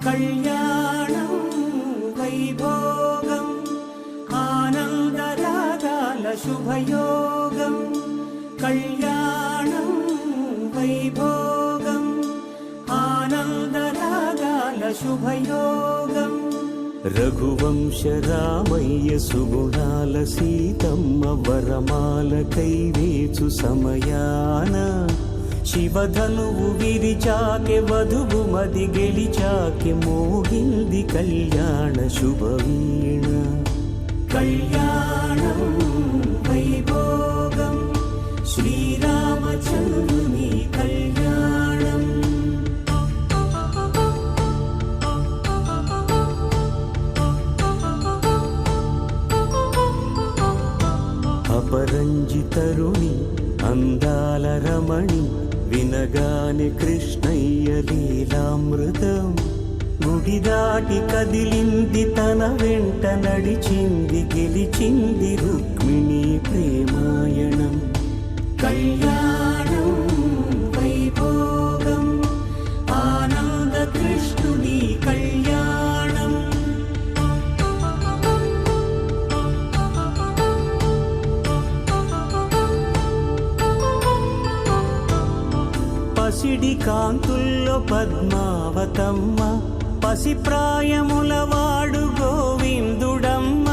కళ్యాణం వైభోగం ఆనందరాగాల శుభయోగం. కళ్యాణం వైభోగం ఆనందరాగాల శుభయోగం. రఘువంశ రామయ్య సుగుణాల సీతమ్మ వరమాల కైవేచు సమయాన శివధనువు విరిచాకె వధువు మది గెలిచాకె మోగింది కళ్యాణ శుభవీణ. కళ్యాణం వైభోగం శ్రీరామచంద్రుని కళ్యాణం. అపరంజి తరుణి అందాల రమణి వినగానే కృష్ణయ్య లీలామృతం. గుడి దాటి కదిలింది తన వెంట నడిచింది గెలిచింది రుక్మిణి ప్రేమాయణం. కళ్యాణం వైభోగం ఆనంద కృష్ణుని కళ్యాణం. పసిడి కాంతుల్లో పద్మావతమ్మ పసిప్రాయముల వాడు గోవిందుడమ్మ.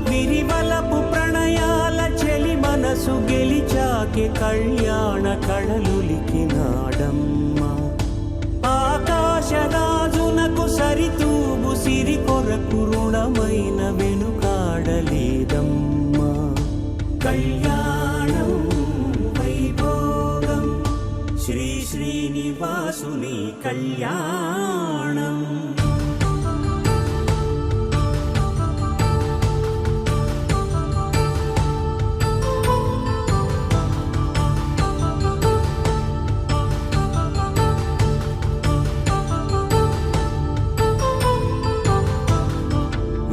విరివలపు ప్రణయాల చెలి మనసు గెలిచాకే కళ్యాణ కళలులికినాడమ్మ. ఆకాశరాజునకు సరితూగు సిరి కొరకు రుణమైన వెనుకాడలేదమ్మ. కళ్యాణం వైభోగం శ్రీ శ్రీనివాసుని కళ్యాణం.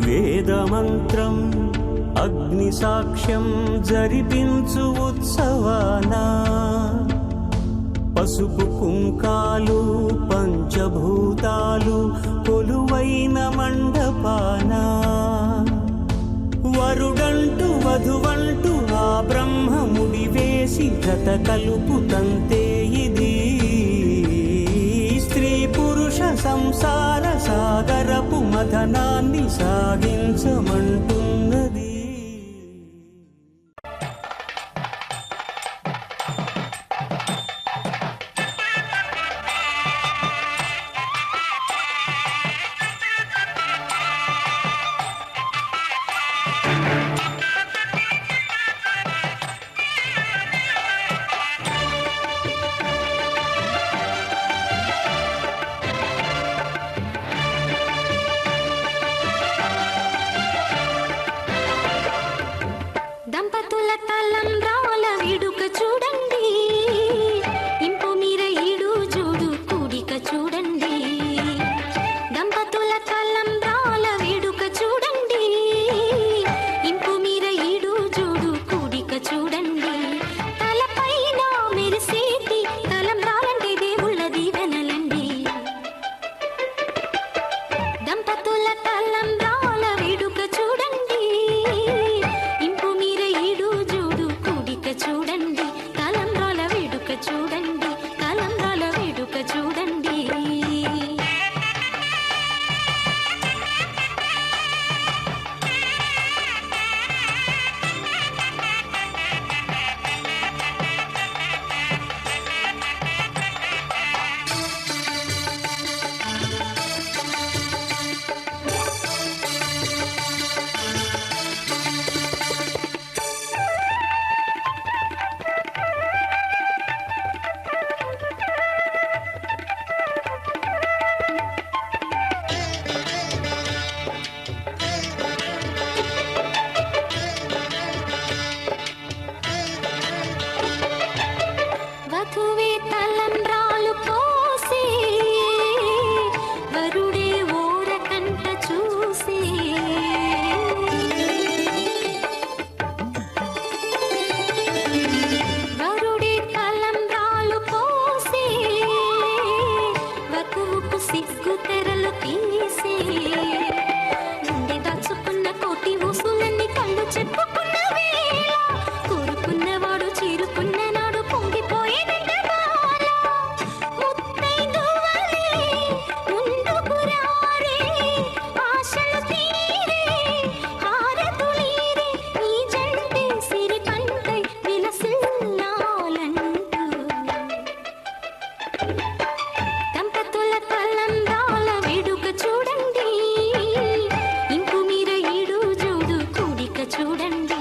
వేదమంత్రం అగ్ని సాక్ష్యం జరిపించు ఉత్సవాన పసుపు కుంకాలు పంచభూతాలు కొలువైన మండపాన వరుడంటూ వధువంటూ ఆ బ్రహ్మముడి వేసి జత కలుపుతంతే ఇది స్త్రీ పురుష సంసార సాగరపు మథనాన్ని సాగించమంటున్నది.
దంపతుల తలంబ్రాల వేడుక చూడండి, ఇంపు మీర ఈడు జోడు కూడిక చూడండి. దంపతుల తలంబ్రాల వేడుక చూడండి, ఇంపు మీర ఈడు జోడు కూడిక చూడండి. తలపైన మెరిసేటి తలంబ్రాలంటే దేవుళ్ళ దీవెనలండి. దంపతుల తలంబ్రాల వేడుక చూడండి, ఇంపు మీర ఈడు జోడు కూడిక చూడండి. తలంబ్రాల వేడుక చూడండి, తలంబ్రాల వేడుక చూడండి. వధువే తలంబ్రాలు పోసి వరుడే ఓరకంట చూసి వరుడే తలంబ్రాలు పోసి వధువుకు సిగ్గు తెరలు తీసి గుండె దాచుకున్న కోటి ఊసులన్నీ కళ్ళు చెప్పుకున్న వేళ కోరుకున్నవాడు చేరుకున్న నాడు పొంగిపోయే నిండబాల. ముత్తైదువలే ముందుకు రారే, ఆశలు తీరే హారతులీరే, ఈ జంటే సిరి పంటై విలసిల్లాలంటూ. దంపతుల తలంబ్రాల వేడుక చూడండి, ఇంపు మీర ఈడు జోడు కూడిక చూడండి.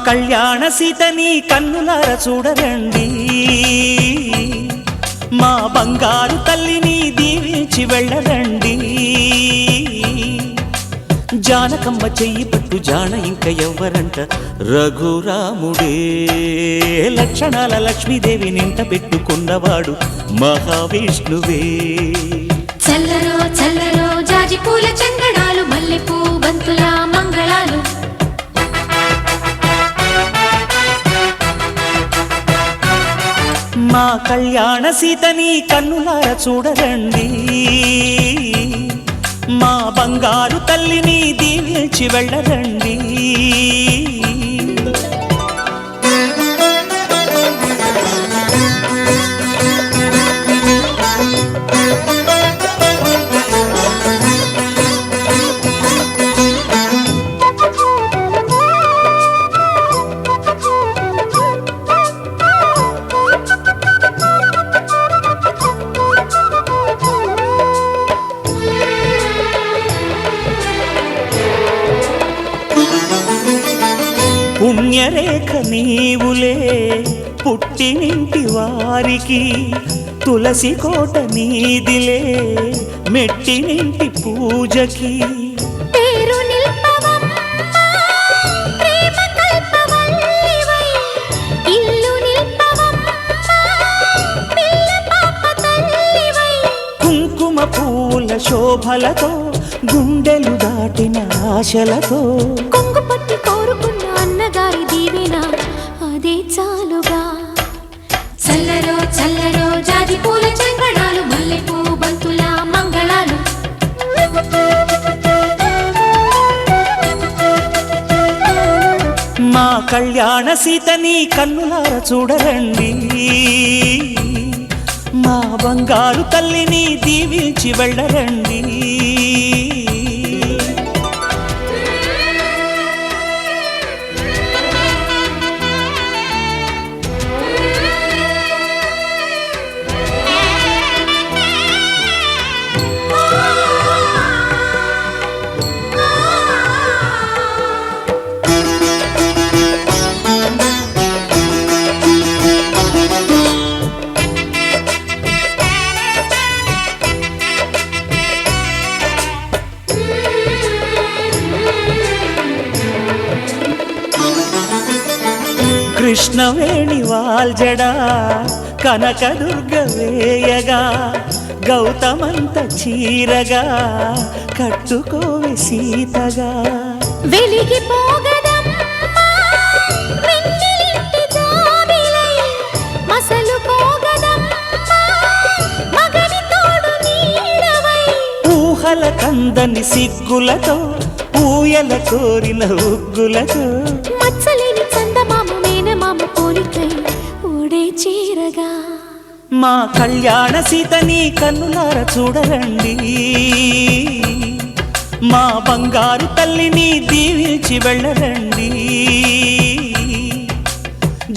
కళ్యాణ సీతని కన్నులార చూడరండి, మా బంగారు తల్లిని దీవించి వెళ్ళరండి. జానకమ్మ చెయ్యి పట్టు జాన ఇంక ఎవ్వరంట, రఘురాముడే. లక్షణాల లక్ష్మీదేవి నింట పెట్టుకున్నవాడు మహావిష్ణువే.
చల్లరో చల్లరో జాజి పూల చందనాలు, మల్లెపూ బంతుల మంగళాలు.
మా కళ్యాణ సీతని కన్నులార చూడరండి, మా బంగారు తల్లిని దీవించి వెళ్ళరండి. పుణ్యరేఖ నీవులే పుట్టినింటి వారికి, తులసి కోట నీదిలే మెట్టినింటి పూజకి.
పేరు నిల్పవమ్మ ప్రేమ కల్పవల్లివై, ఇల్లు నిల్పవమ్మ పిల్ల పాప తల్లివై.
కుంకుమ పూల శోభలతో గుండెలు దాటిన ఆశలతో,
కొంగు పట్టి కోరుకున్న అన్నగారి దీవెన అదే చాలుగా. చల్లరో చల్లరో జాజి పూల చంగడాలు, మల్లెపూ బంతుల మంగళాలు.
మా కళ్యాణ సీతని కన్నులార చూడరండి, మా బంగారు తల్లిని దీవించి వెళ్ళరండి. కృష్ణవేణి వాల్జడా కనకదుర్గ వేయగా, గౌతమంత చీరగా కట్టుకోవి సీతగా.
వెలిగిపోగదమ్మా వెన్నెలింటి జాబిలై, మసలుకోగదమ్మా మగని తోడు నీడవై.
ఊహల కందని సిగ్గులతో ఊయల కోరిన ఉగ్గులతో,
మచ్చలేని చందమామ మేనమామ పోలికై ఊడే చీరగా.
మా కళ్యాణ సీతని కన్నులార చూడరండి, మా బంగారు తల్లిని దీవించి వెళ్ళరండి.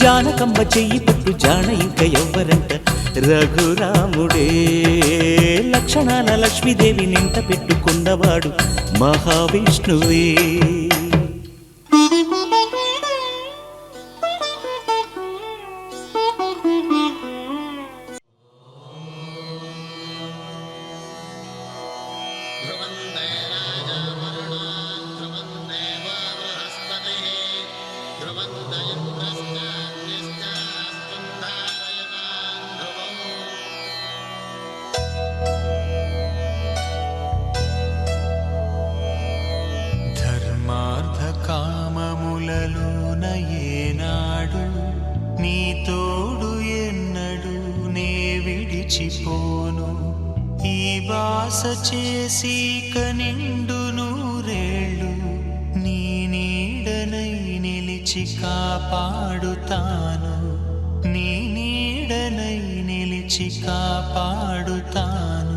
జానకమ్మ చెయ్యి పట్టు జాన ఇంక ఎవ్వరంట, రఘురాముడే. లక్షణాల లక్ష్మీదేవి నింట పెట్టుకున్నవాడు మహావిష్ణువే.
ధర్మార్థ కామములలోన ఏనాడు నీ తోడు ఎన్నడు నే విడిచిపోను. ఈ బాస చేసి కనిండు నూరేళ్ళు నీ నీడనై నిలిచి కాపాడుతాను, నీ నీడనై నిలిచి కాపాడుతాను.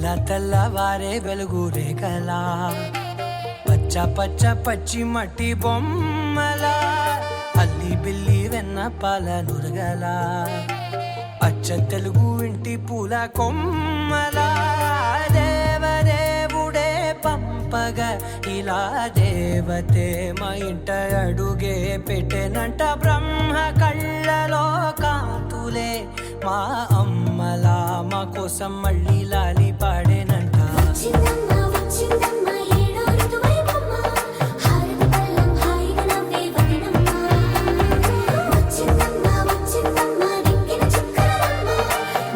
తెల్ల తెల్లవారే వెలుగు రేఖలా పచ్చ పచ్చ పచ్చి మట్టి బొమ్మలా అల్లి బిల్లి వెన్న పాల నురగలా అచ్చ తెలుగు ఇంటి పూల కొమ్మలా దేవదేవుడే పంపగా ఇలా దేవతే మా ఇంట అడుగే పెట్టెనంట బ్రహ్మ కళ్ళలో కాంతులే మా అమ్మలా మా కోసం మళ్ళీ లాలి పాడేనంట
వచ్చిందమ్మ వచ్చిందమ్మ ఏడో ఋతువైవమ్మ హారతి పళ్ళం హాయిగా నవ్వే వదనమ్మ వచ్చిందమ్మ వచ్చిందమ్మ దిక్కిన చుక్కలమ్మ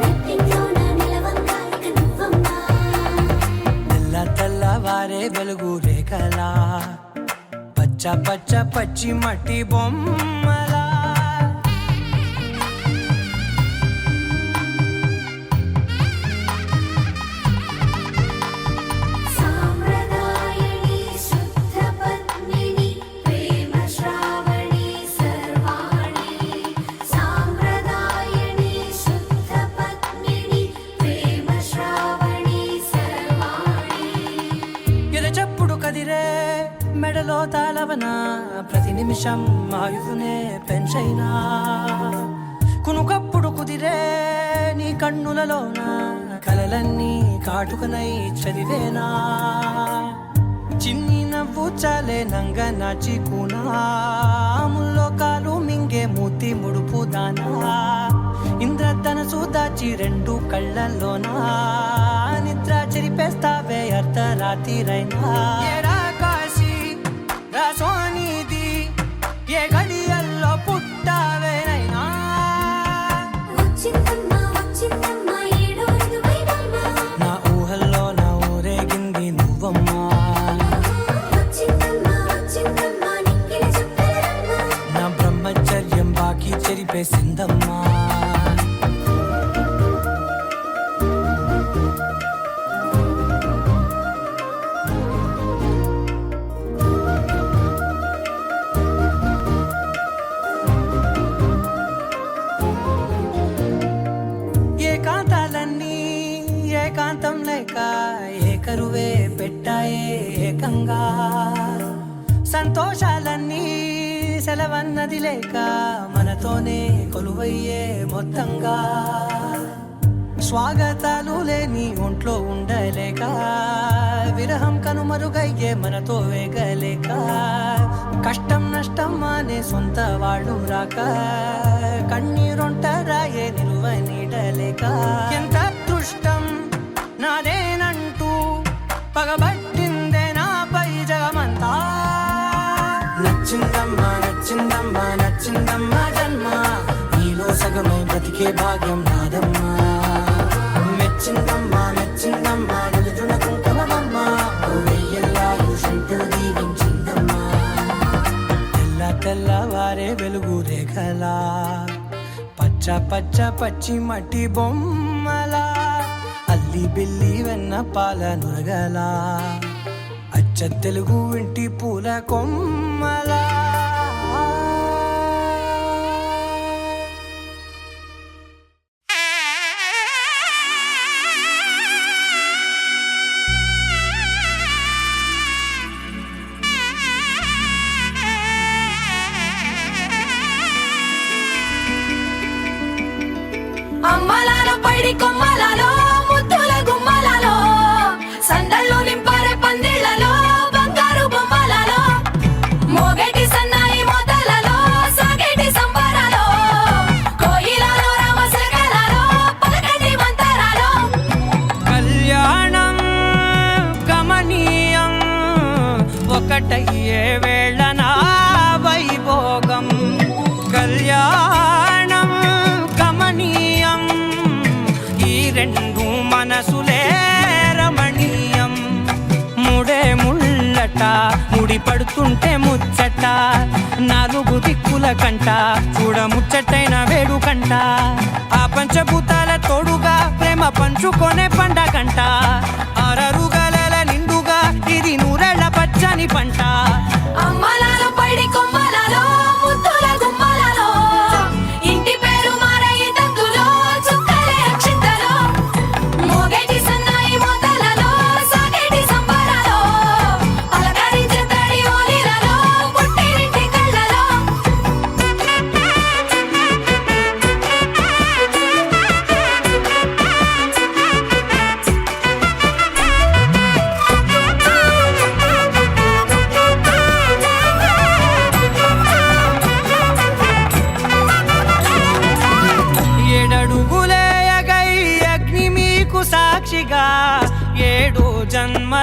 నెట్టింట్లోన నిలవంగా ఇక నువ్వమ్మ
తెల్ల తెల్లవారే వెలుగు రేఖలా పచ్చ పచ్చ పచ్చి మట్టి బొమ్మలా
సాంప్రదాయని శుద్ధ పద్మిని ప్రేమ శ్రావణి సర్వాణి సాంప్రదాయని శుద్ధ పద్మిని ప్రేమ శ్రావణి సర్వాణి
ఎరచప్పుడు కదిరే మెడలో తాళవన ప్రతి నిమిషం ఆయుధునే పెంచైనా కునుకప్పుడు కుదిరే నీ కన్నులలోన కలలన్నీ కాటుకనై చదివేనా చిన్ని నవ్వు చాలే నంగ నాచి కూనాముల్లో కాలు మింగే మూతి ముడుపు దానా ఇంద్రధనసు దాచి రెండు కళ్ళల్లోనా నిద్ర చెరిపేస్తావే అర్ధరాత్రిరైనా ఏరా కాశీ రా సోనిది ఏ గడియల్లో పుట్టావేనైనా
వచ్చిందమ్మ వచ్చిందమ్మ ఏడో ఋతువైవమ్మ
నా ఊహల్లో నా ఊరేగింది నువ్వమ్మా
వచ్చిందమ్మ వచ్చిందమ్మ నిక్కిన చుక్కలమ్మ
నా బ్రహ్మచర్యం బాకీ చెరిపేసిందమ్మా ఏకాంతాలన్నీ ఏకాంతం లేక ఏకరువే పెట్టాయే ఏకంగా సంతోషాలన్నీ సెలవన్నది లేక మనతోనే కొలువయ్యే మొత్తంగా స్వాగతాలు లేని ఒంట్లో ఉండలేక విరహం కనుమరుగయ్యే మనతో వేగలేక కష్టం నష్టం అనే సొంత వాళ్ళు రాక కన్నీరొంటరాయే నిలువ నీడలేక ఎంత అదృష్టం నాదేనంటూ పగబట్టిందే నాపై జగమంతా నచ్చిందమ్మా నచ్చిందమ్మా నచ్చిందమ్మా జన్మ నీలో సగమై బ్రతికే భాగ్యం నాదమ్మా మెచ్చిందమ్మా మెచ్చిందమ్మా నిలుచున కుంకుమమ్మ వెయ్యల్లాలు శంకులు దీవించిందమ్మా తెల్ల తెల్లవారే వెలుగు రేఖలా పచ్చ పచ్చ పచ్చి మట్టి బొమ్మలా అల్లి బిల్లి వెన్న పాల నురగలా అచ్చ తెలుగు ఇంటి పూల కొమ్మలా
అమ్మలాలో పైడి కొమ్మలాలో ముద్దుల గుమ్మలాలో సందళ్ళు నింపారే పందిళ్లలో బంగారు బొమ్మలలో మోగేటి సన్నాయి మోతలలో సాగేటి సంబరాలో కోయిలలో రామశకలలో పలకటి మంతరాలో
కళ్యాణం గమనీయం ఒకటయ్యే వేళ నా వైభోగం కళ్యాణం గమనీయం ఈ రెండు మనసులే రమణీయం ముడే ముళ్ళట ముడి పడుతుంటే ముచ్చట నాలుగు దిక్కుల కంట చూడ ముచ్చటైన వేడుకంట ఆ పంచభూతాల తోడుగా ప్రేమ పంచుకొనే పండగంట అరరుగల నిండుగా ఇది నూరెళ్ళ పచ్చని పంట
అమ్మలాలో పైడి కొమ్మలాలో ముద్దుల గుమ్మలాలో ఇంటి పేరు మారయి తందులో చుక్కలే అక్షింతలో మోగేటి సన్నాయి మోత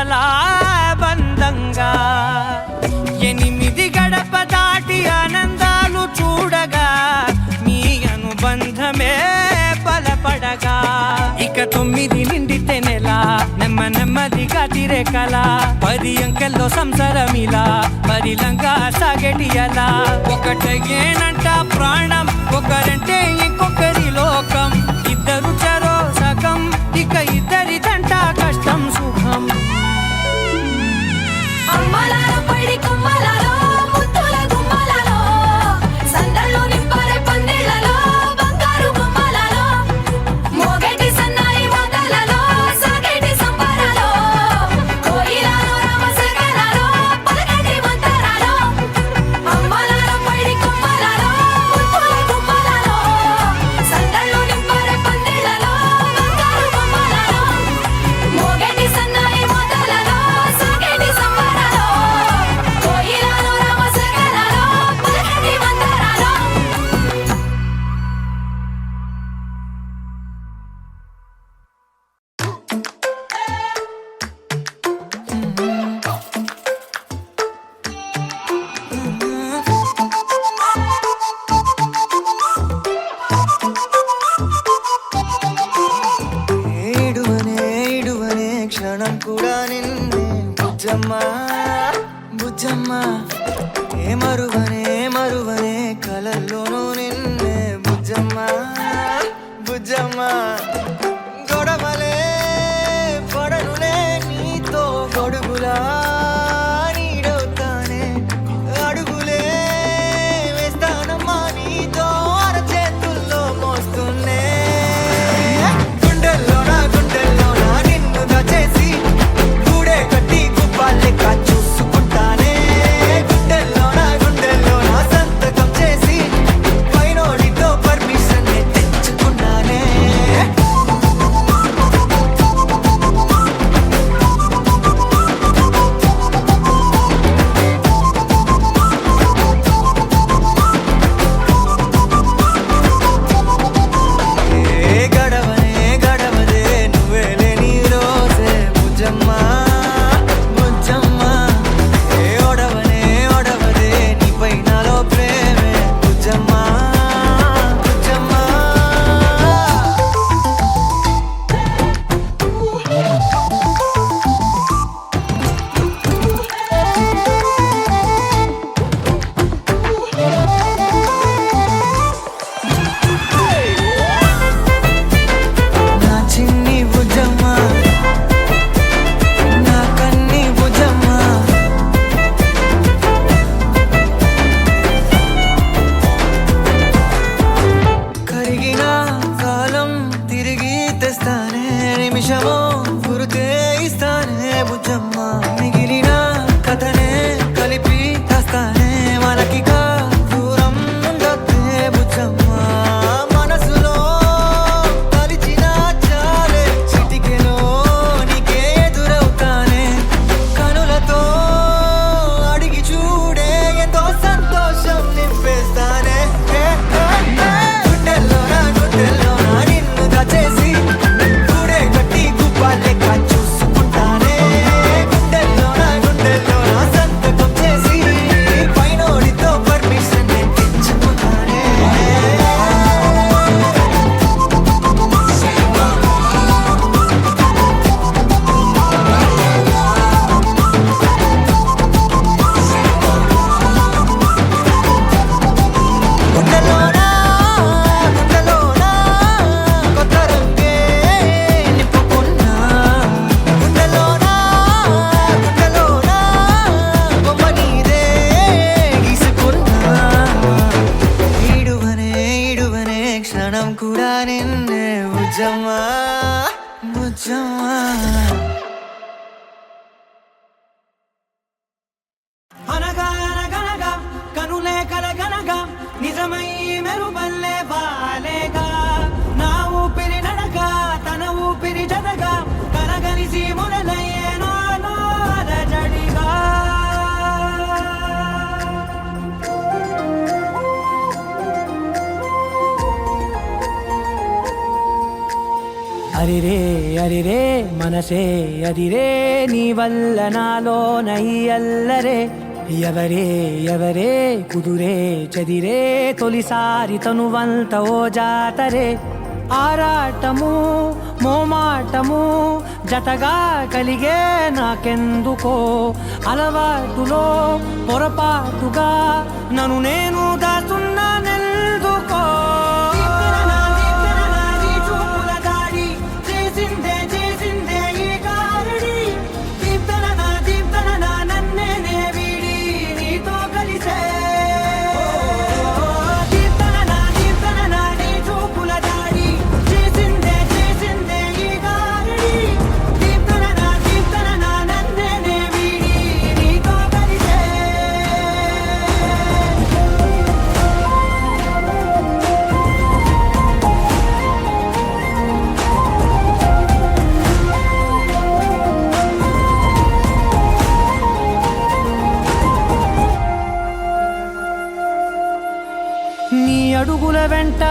చాలా బంధంగా 8 గడప దాటి ఆనందాలు చూడగా మీ అనుబంధమే బలపడగా ఇక 9 నిండితే నెల నెమ్మదిగా తిరే కల 10 అంకెల్లో సంసారమిలా పరిలంగా సాగేటియలా ఒకటేనంట ప్రాణం ఒకరంటే ఇంకొకరి లోకం ఇద్దరు చరో సగం ఇక ఇద్దరిదంట కష్టం సుఖం
అమ్మలాల పైడి కొమ్మలలో ముత్తుల గుమ్మలలో సందళ్ళు నింపారే పందిళ్ళలో బంగారు బొమ్మలలో మోగేటి సన్నాయి మొదలలో సాగేటి సంబరాలో కోయిలలో రామసగనాలో పలకటి మంతరాలో అమ్మలాల పైడి కొమ్మలలో ముత్తుల గుమ్మలలో సందళ్ళు నింపారే పందిళ్ళలో బంగారు బొమ్మలలో మోగేటి సన్నాయి మొదలలో సాగేటి సంబరాలో కోయిలలో రామసగనాలో పలకటి మంతరాలో
ఏడువనే క్షణం కూడా నిన్నే బుజ్జమ్మా బుజ్జమ్మా ఏ మరువనే కలల్లోనూ నిన్నే బుజ్జమ్మా బుజ్జమ్మా గొడవలే పడనులే నీతో గొడుగులా నీడవుతానే అడుగులే వేస్తానమ్మా నీతో అరచేతుల్లో మోస్తున్నే గుండెల్లోనా నిన్ను దాచేసి గూడే కట్టి గుప్పాలెక్క చూసుకుంటానే గుండెల్లోనా సంతకం చేసి పైనోడితో పర్మిషన్ తెచ్చుకున్నానే ఏ గడవదే నువ్వే లేని రోజే బుజ్జమ్మా బుజ్జమ్మా ఏ ఒడవదే నీపై నాలో ప్రేమే బుజ్జమ్మా బుజ్జమ్మా నా చిన్ని బుజ్జమ్మా నా కన్ని బుజ్జమ్మా కరిగిన కాలం తిరిగి తెస్తానే నిమిషమో గురుతే ఇస్తానే బుజ్జమ్మా మిగిలిన కథనే కలిపి తెస్తానే మనకిగా దూరం ఉండొద్దే బుజ్జమ్మా మనసులో తలిచిన చాలే చిటికెలో నీకే ఎదురవుతానే కనులతో అడిగి చూడే ఎంతో సంతోషం నింపేస్తానే గుండెల్లోనా నిన్ను దాచేసి గూడే కట్టి గుప్పాలెక్క చూసుకుంటానే గుండెల్లోనా సంతకం చేసి పైనోడితో పర్మిషన్ తెచ్చుకుంటానే గుండెల్లోనా కొత్త రంగే నింపుకున్నా గుండెల్లోనా బొమ్మ నీదే గీసుకున్నా ఈడువనే క్షణం కూడా నిన్నే బుజ్జమ్మా బుజ్జమ్మా
అనగా కనులే కలగనగా నిజమై మెరుపల్లే వాలేగా నా ఊపిరి నడగా తన ఊపిరి జతగా కలగలిసి మొదలయ్యేనో అలజడిగా అరిరే అరిరే మనసే అరిరే నీ వల్ల నాలోన ఈ అల్లరే ఎవరే ఎవరే కుదురే చదిరే తొలిసారి తనువంత ఓ జాతరే ఆరాటము మోమాటము జతగా కలిగే నాకెందుకో అలవాటులో పొరపాటుగా నన్ను నేను దాస్తున్నానెందుకో అడుగుల వెంట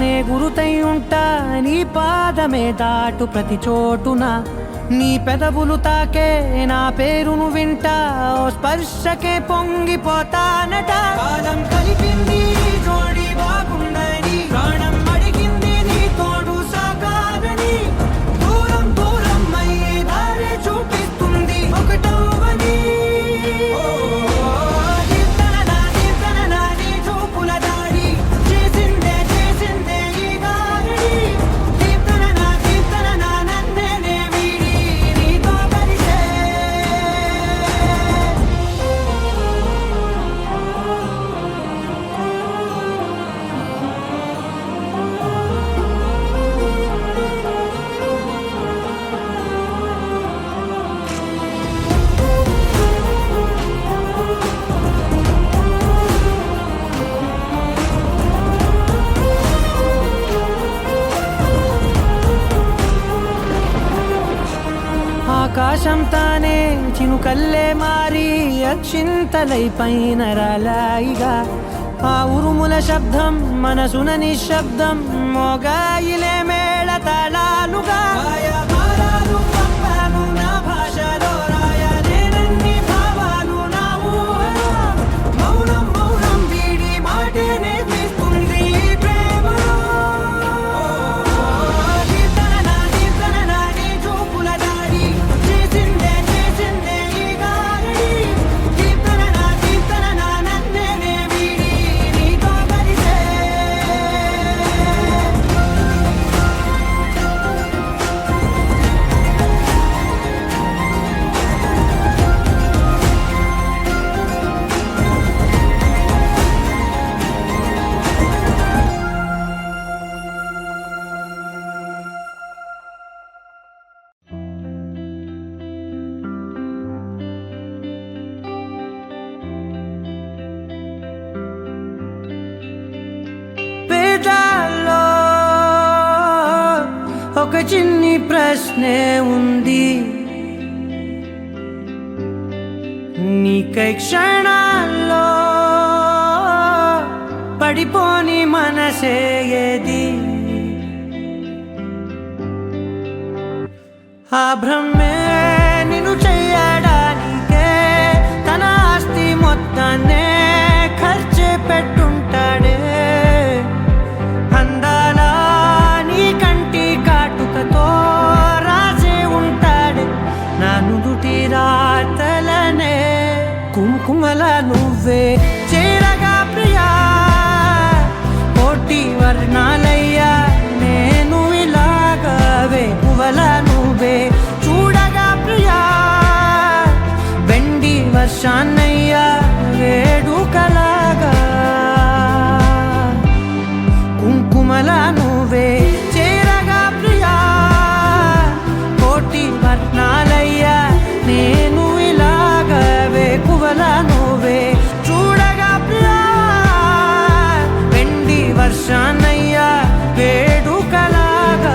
నే గురుతై ఉంటా నీ పాదమే దాటు ప్రతి చోటున నీ పెదవులు తాకే నా పేరును వింటా ఓ స్పర్శకే పొంగిపోతానట కాలం కలిపింది జోడి బాగుండని ప్రాణం అడిగింది నీ తోడు సాగాలని దూరం దూరం అయ్యే దారి చూపిస్తుంది ఒకటవని ఆకాశం తానే చినుకల్లే మారి అక్షింతలై పైన రాలాయిగా ఆ ఉరుముల శబ్దం మనసున నిశ్శబ్దం మోగాయిలే మేళ తాళాలుగా నా భాషలో రాయలేనన్ని భావాలు నా ఊహలో మౌనం మౌనం వీడి మాటే నేర్పిస్తుంది ప్రేమలో ఒక చిన్ని ప్రశ్నే ఉంది నీకై క్షణాల్లో పడిపోని మనసే ఏది ఆ భ్రమే నిన్ను చెయ్యడానికే తన ఆస్తి మొత్తాన్నే ఖర్చు పెట్టుంటాడే అందాల నీ కంటి కాటుకతో రాసే ఉంటాడే నా నుదుటి రాతలనే కుంకుమల నువ్వే చేరగా ప్రియా కోటి వర్ణాలయ్యా నేను ఇలాగవే పువ్వల నువ్వే చూడగా ప్రియా వెండి వర్షాన్నయ్యా వేడుకలాగా కుంకుమల నువ్వే చేరగా ప్రియా కోటి వర్ణాలయ్యా నేను ఇలాగవే పువ్వల నువ్వే చూడగా ప్రియా వెండి వర్షాన్నయ్యా వేడుకలాగా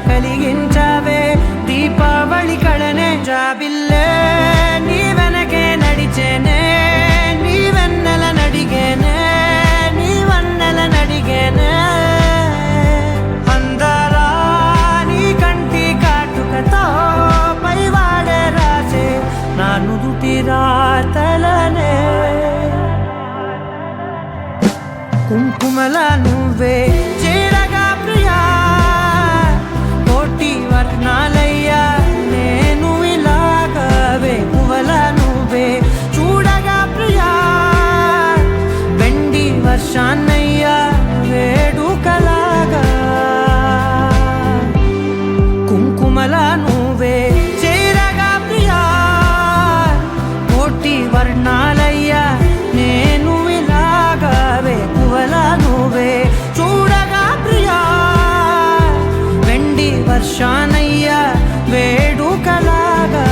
కలిగించావే దీపావళి కళనే జాబిల్లే నీ వెనకే నడిచేనే నీ వెన్నెల నడిగేనే నీ వన్నెల నడిగేనే అందరా నీ కంటి కాటుకతో పైవాడే రాసే నా నుదుటి రాతలనే కుంకుమల నువ్వే చేరగా ప్రియా కోటి వర్ణాలయ్యా నేను ఇలాగవే పువ్వల నువ్వే చూడగా ప్రియా వెండి వర్షాన్నయ్యా వేడుకలాగా కుంకుమల నువ్వే చేరగా ప్రియా కోటి వర్ణాలయ్యా నేను ఇలాగవే పువ్వల నువ్వే చూడగా ప్రియా వెండి వర్షానయ్యా వేడుకలాగా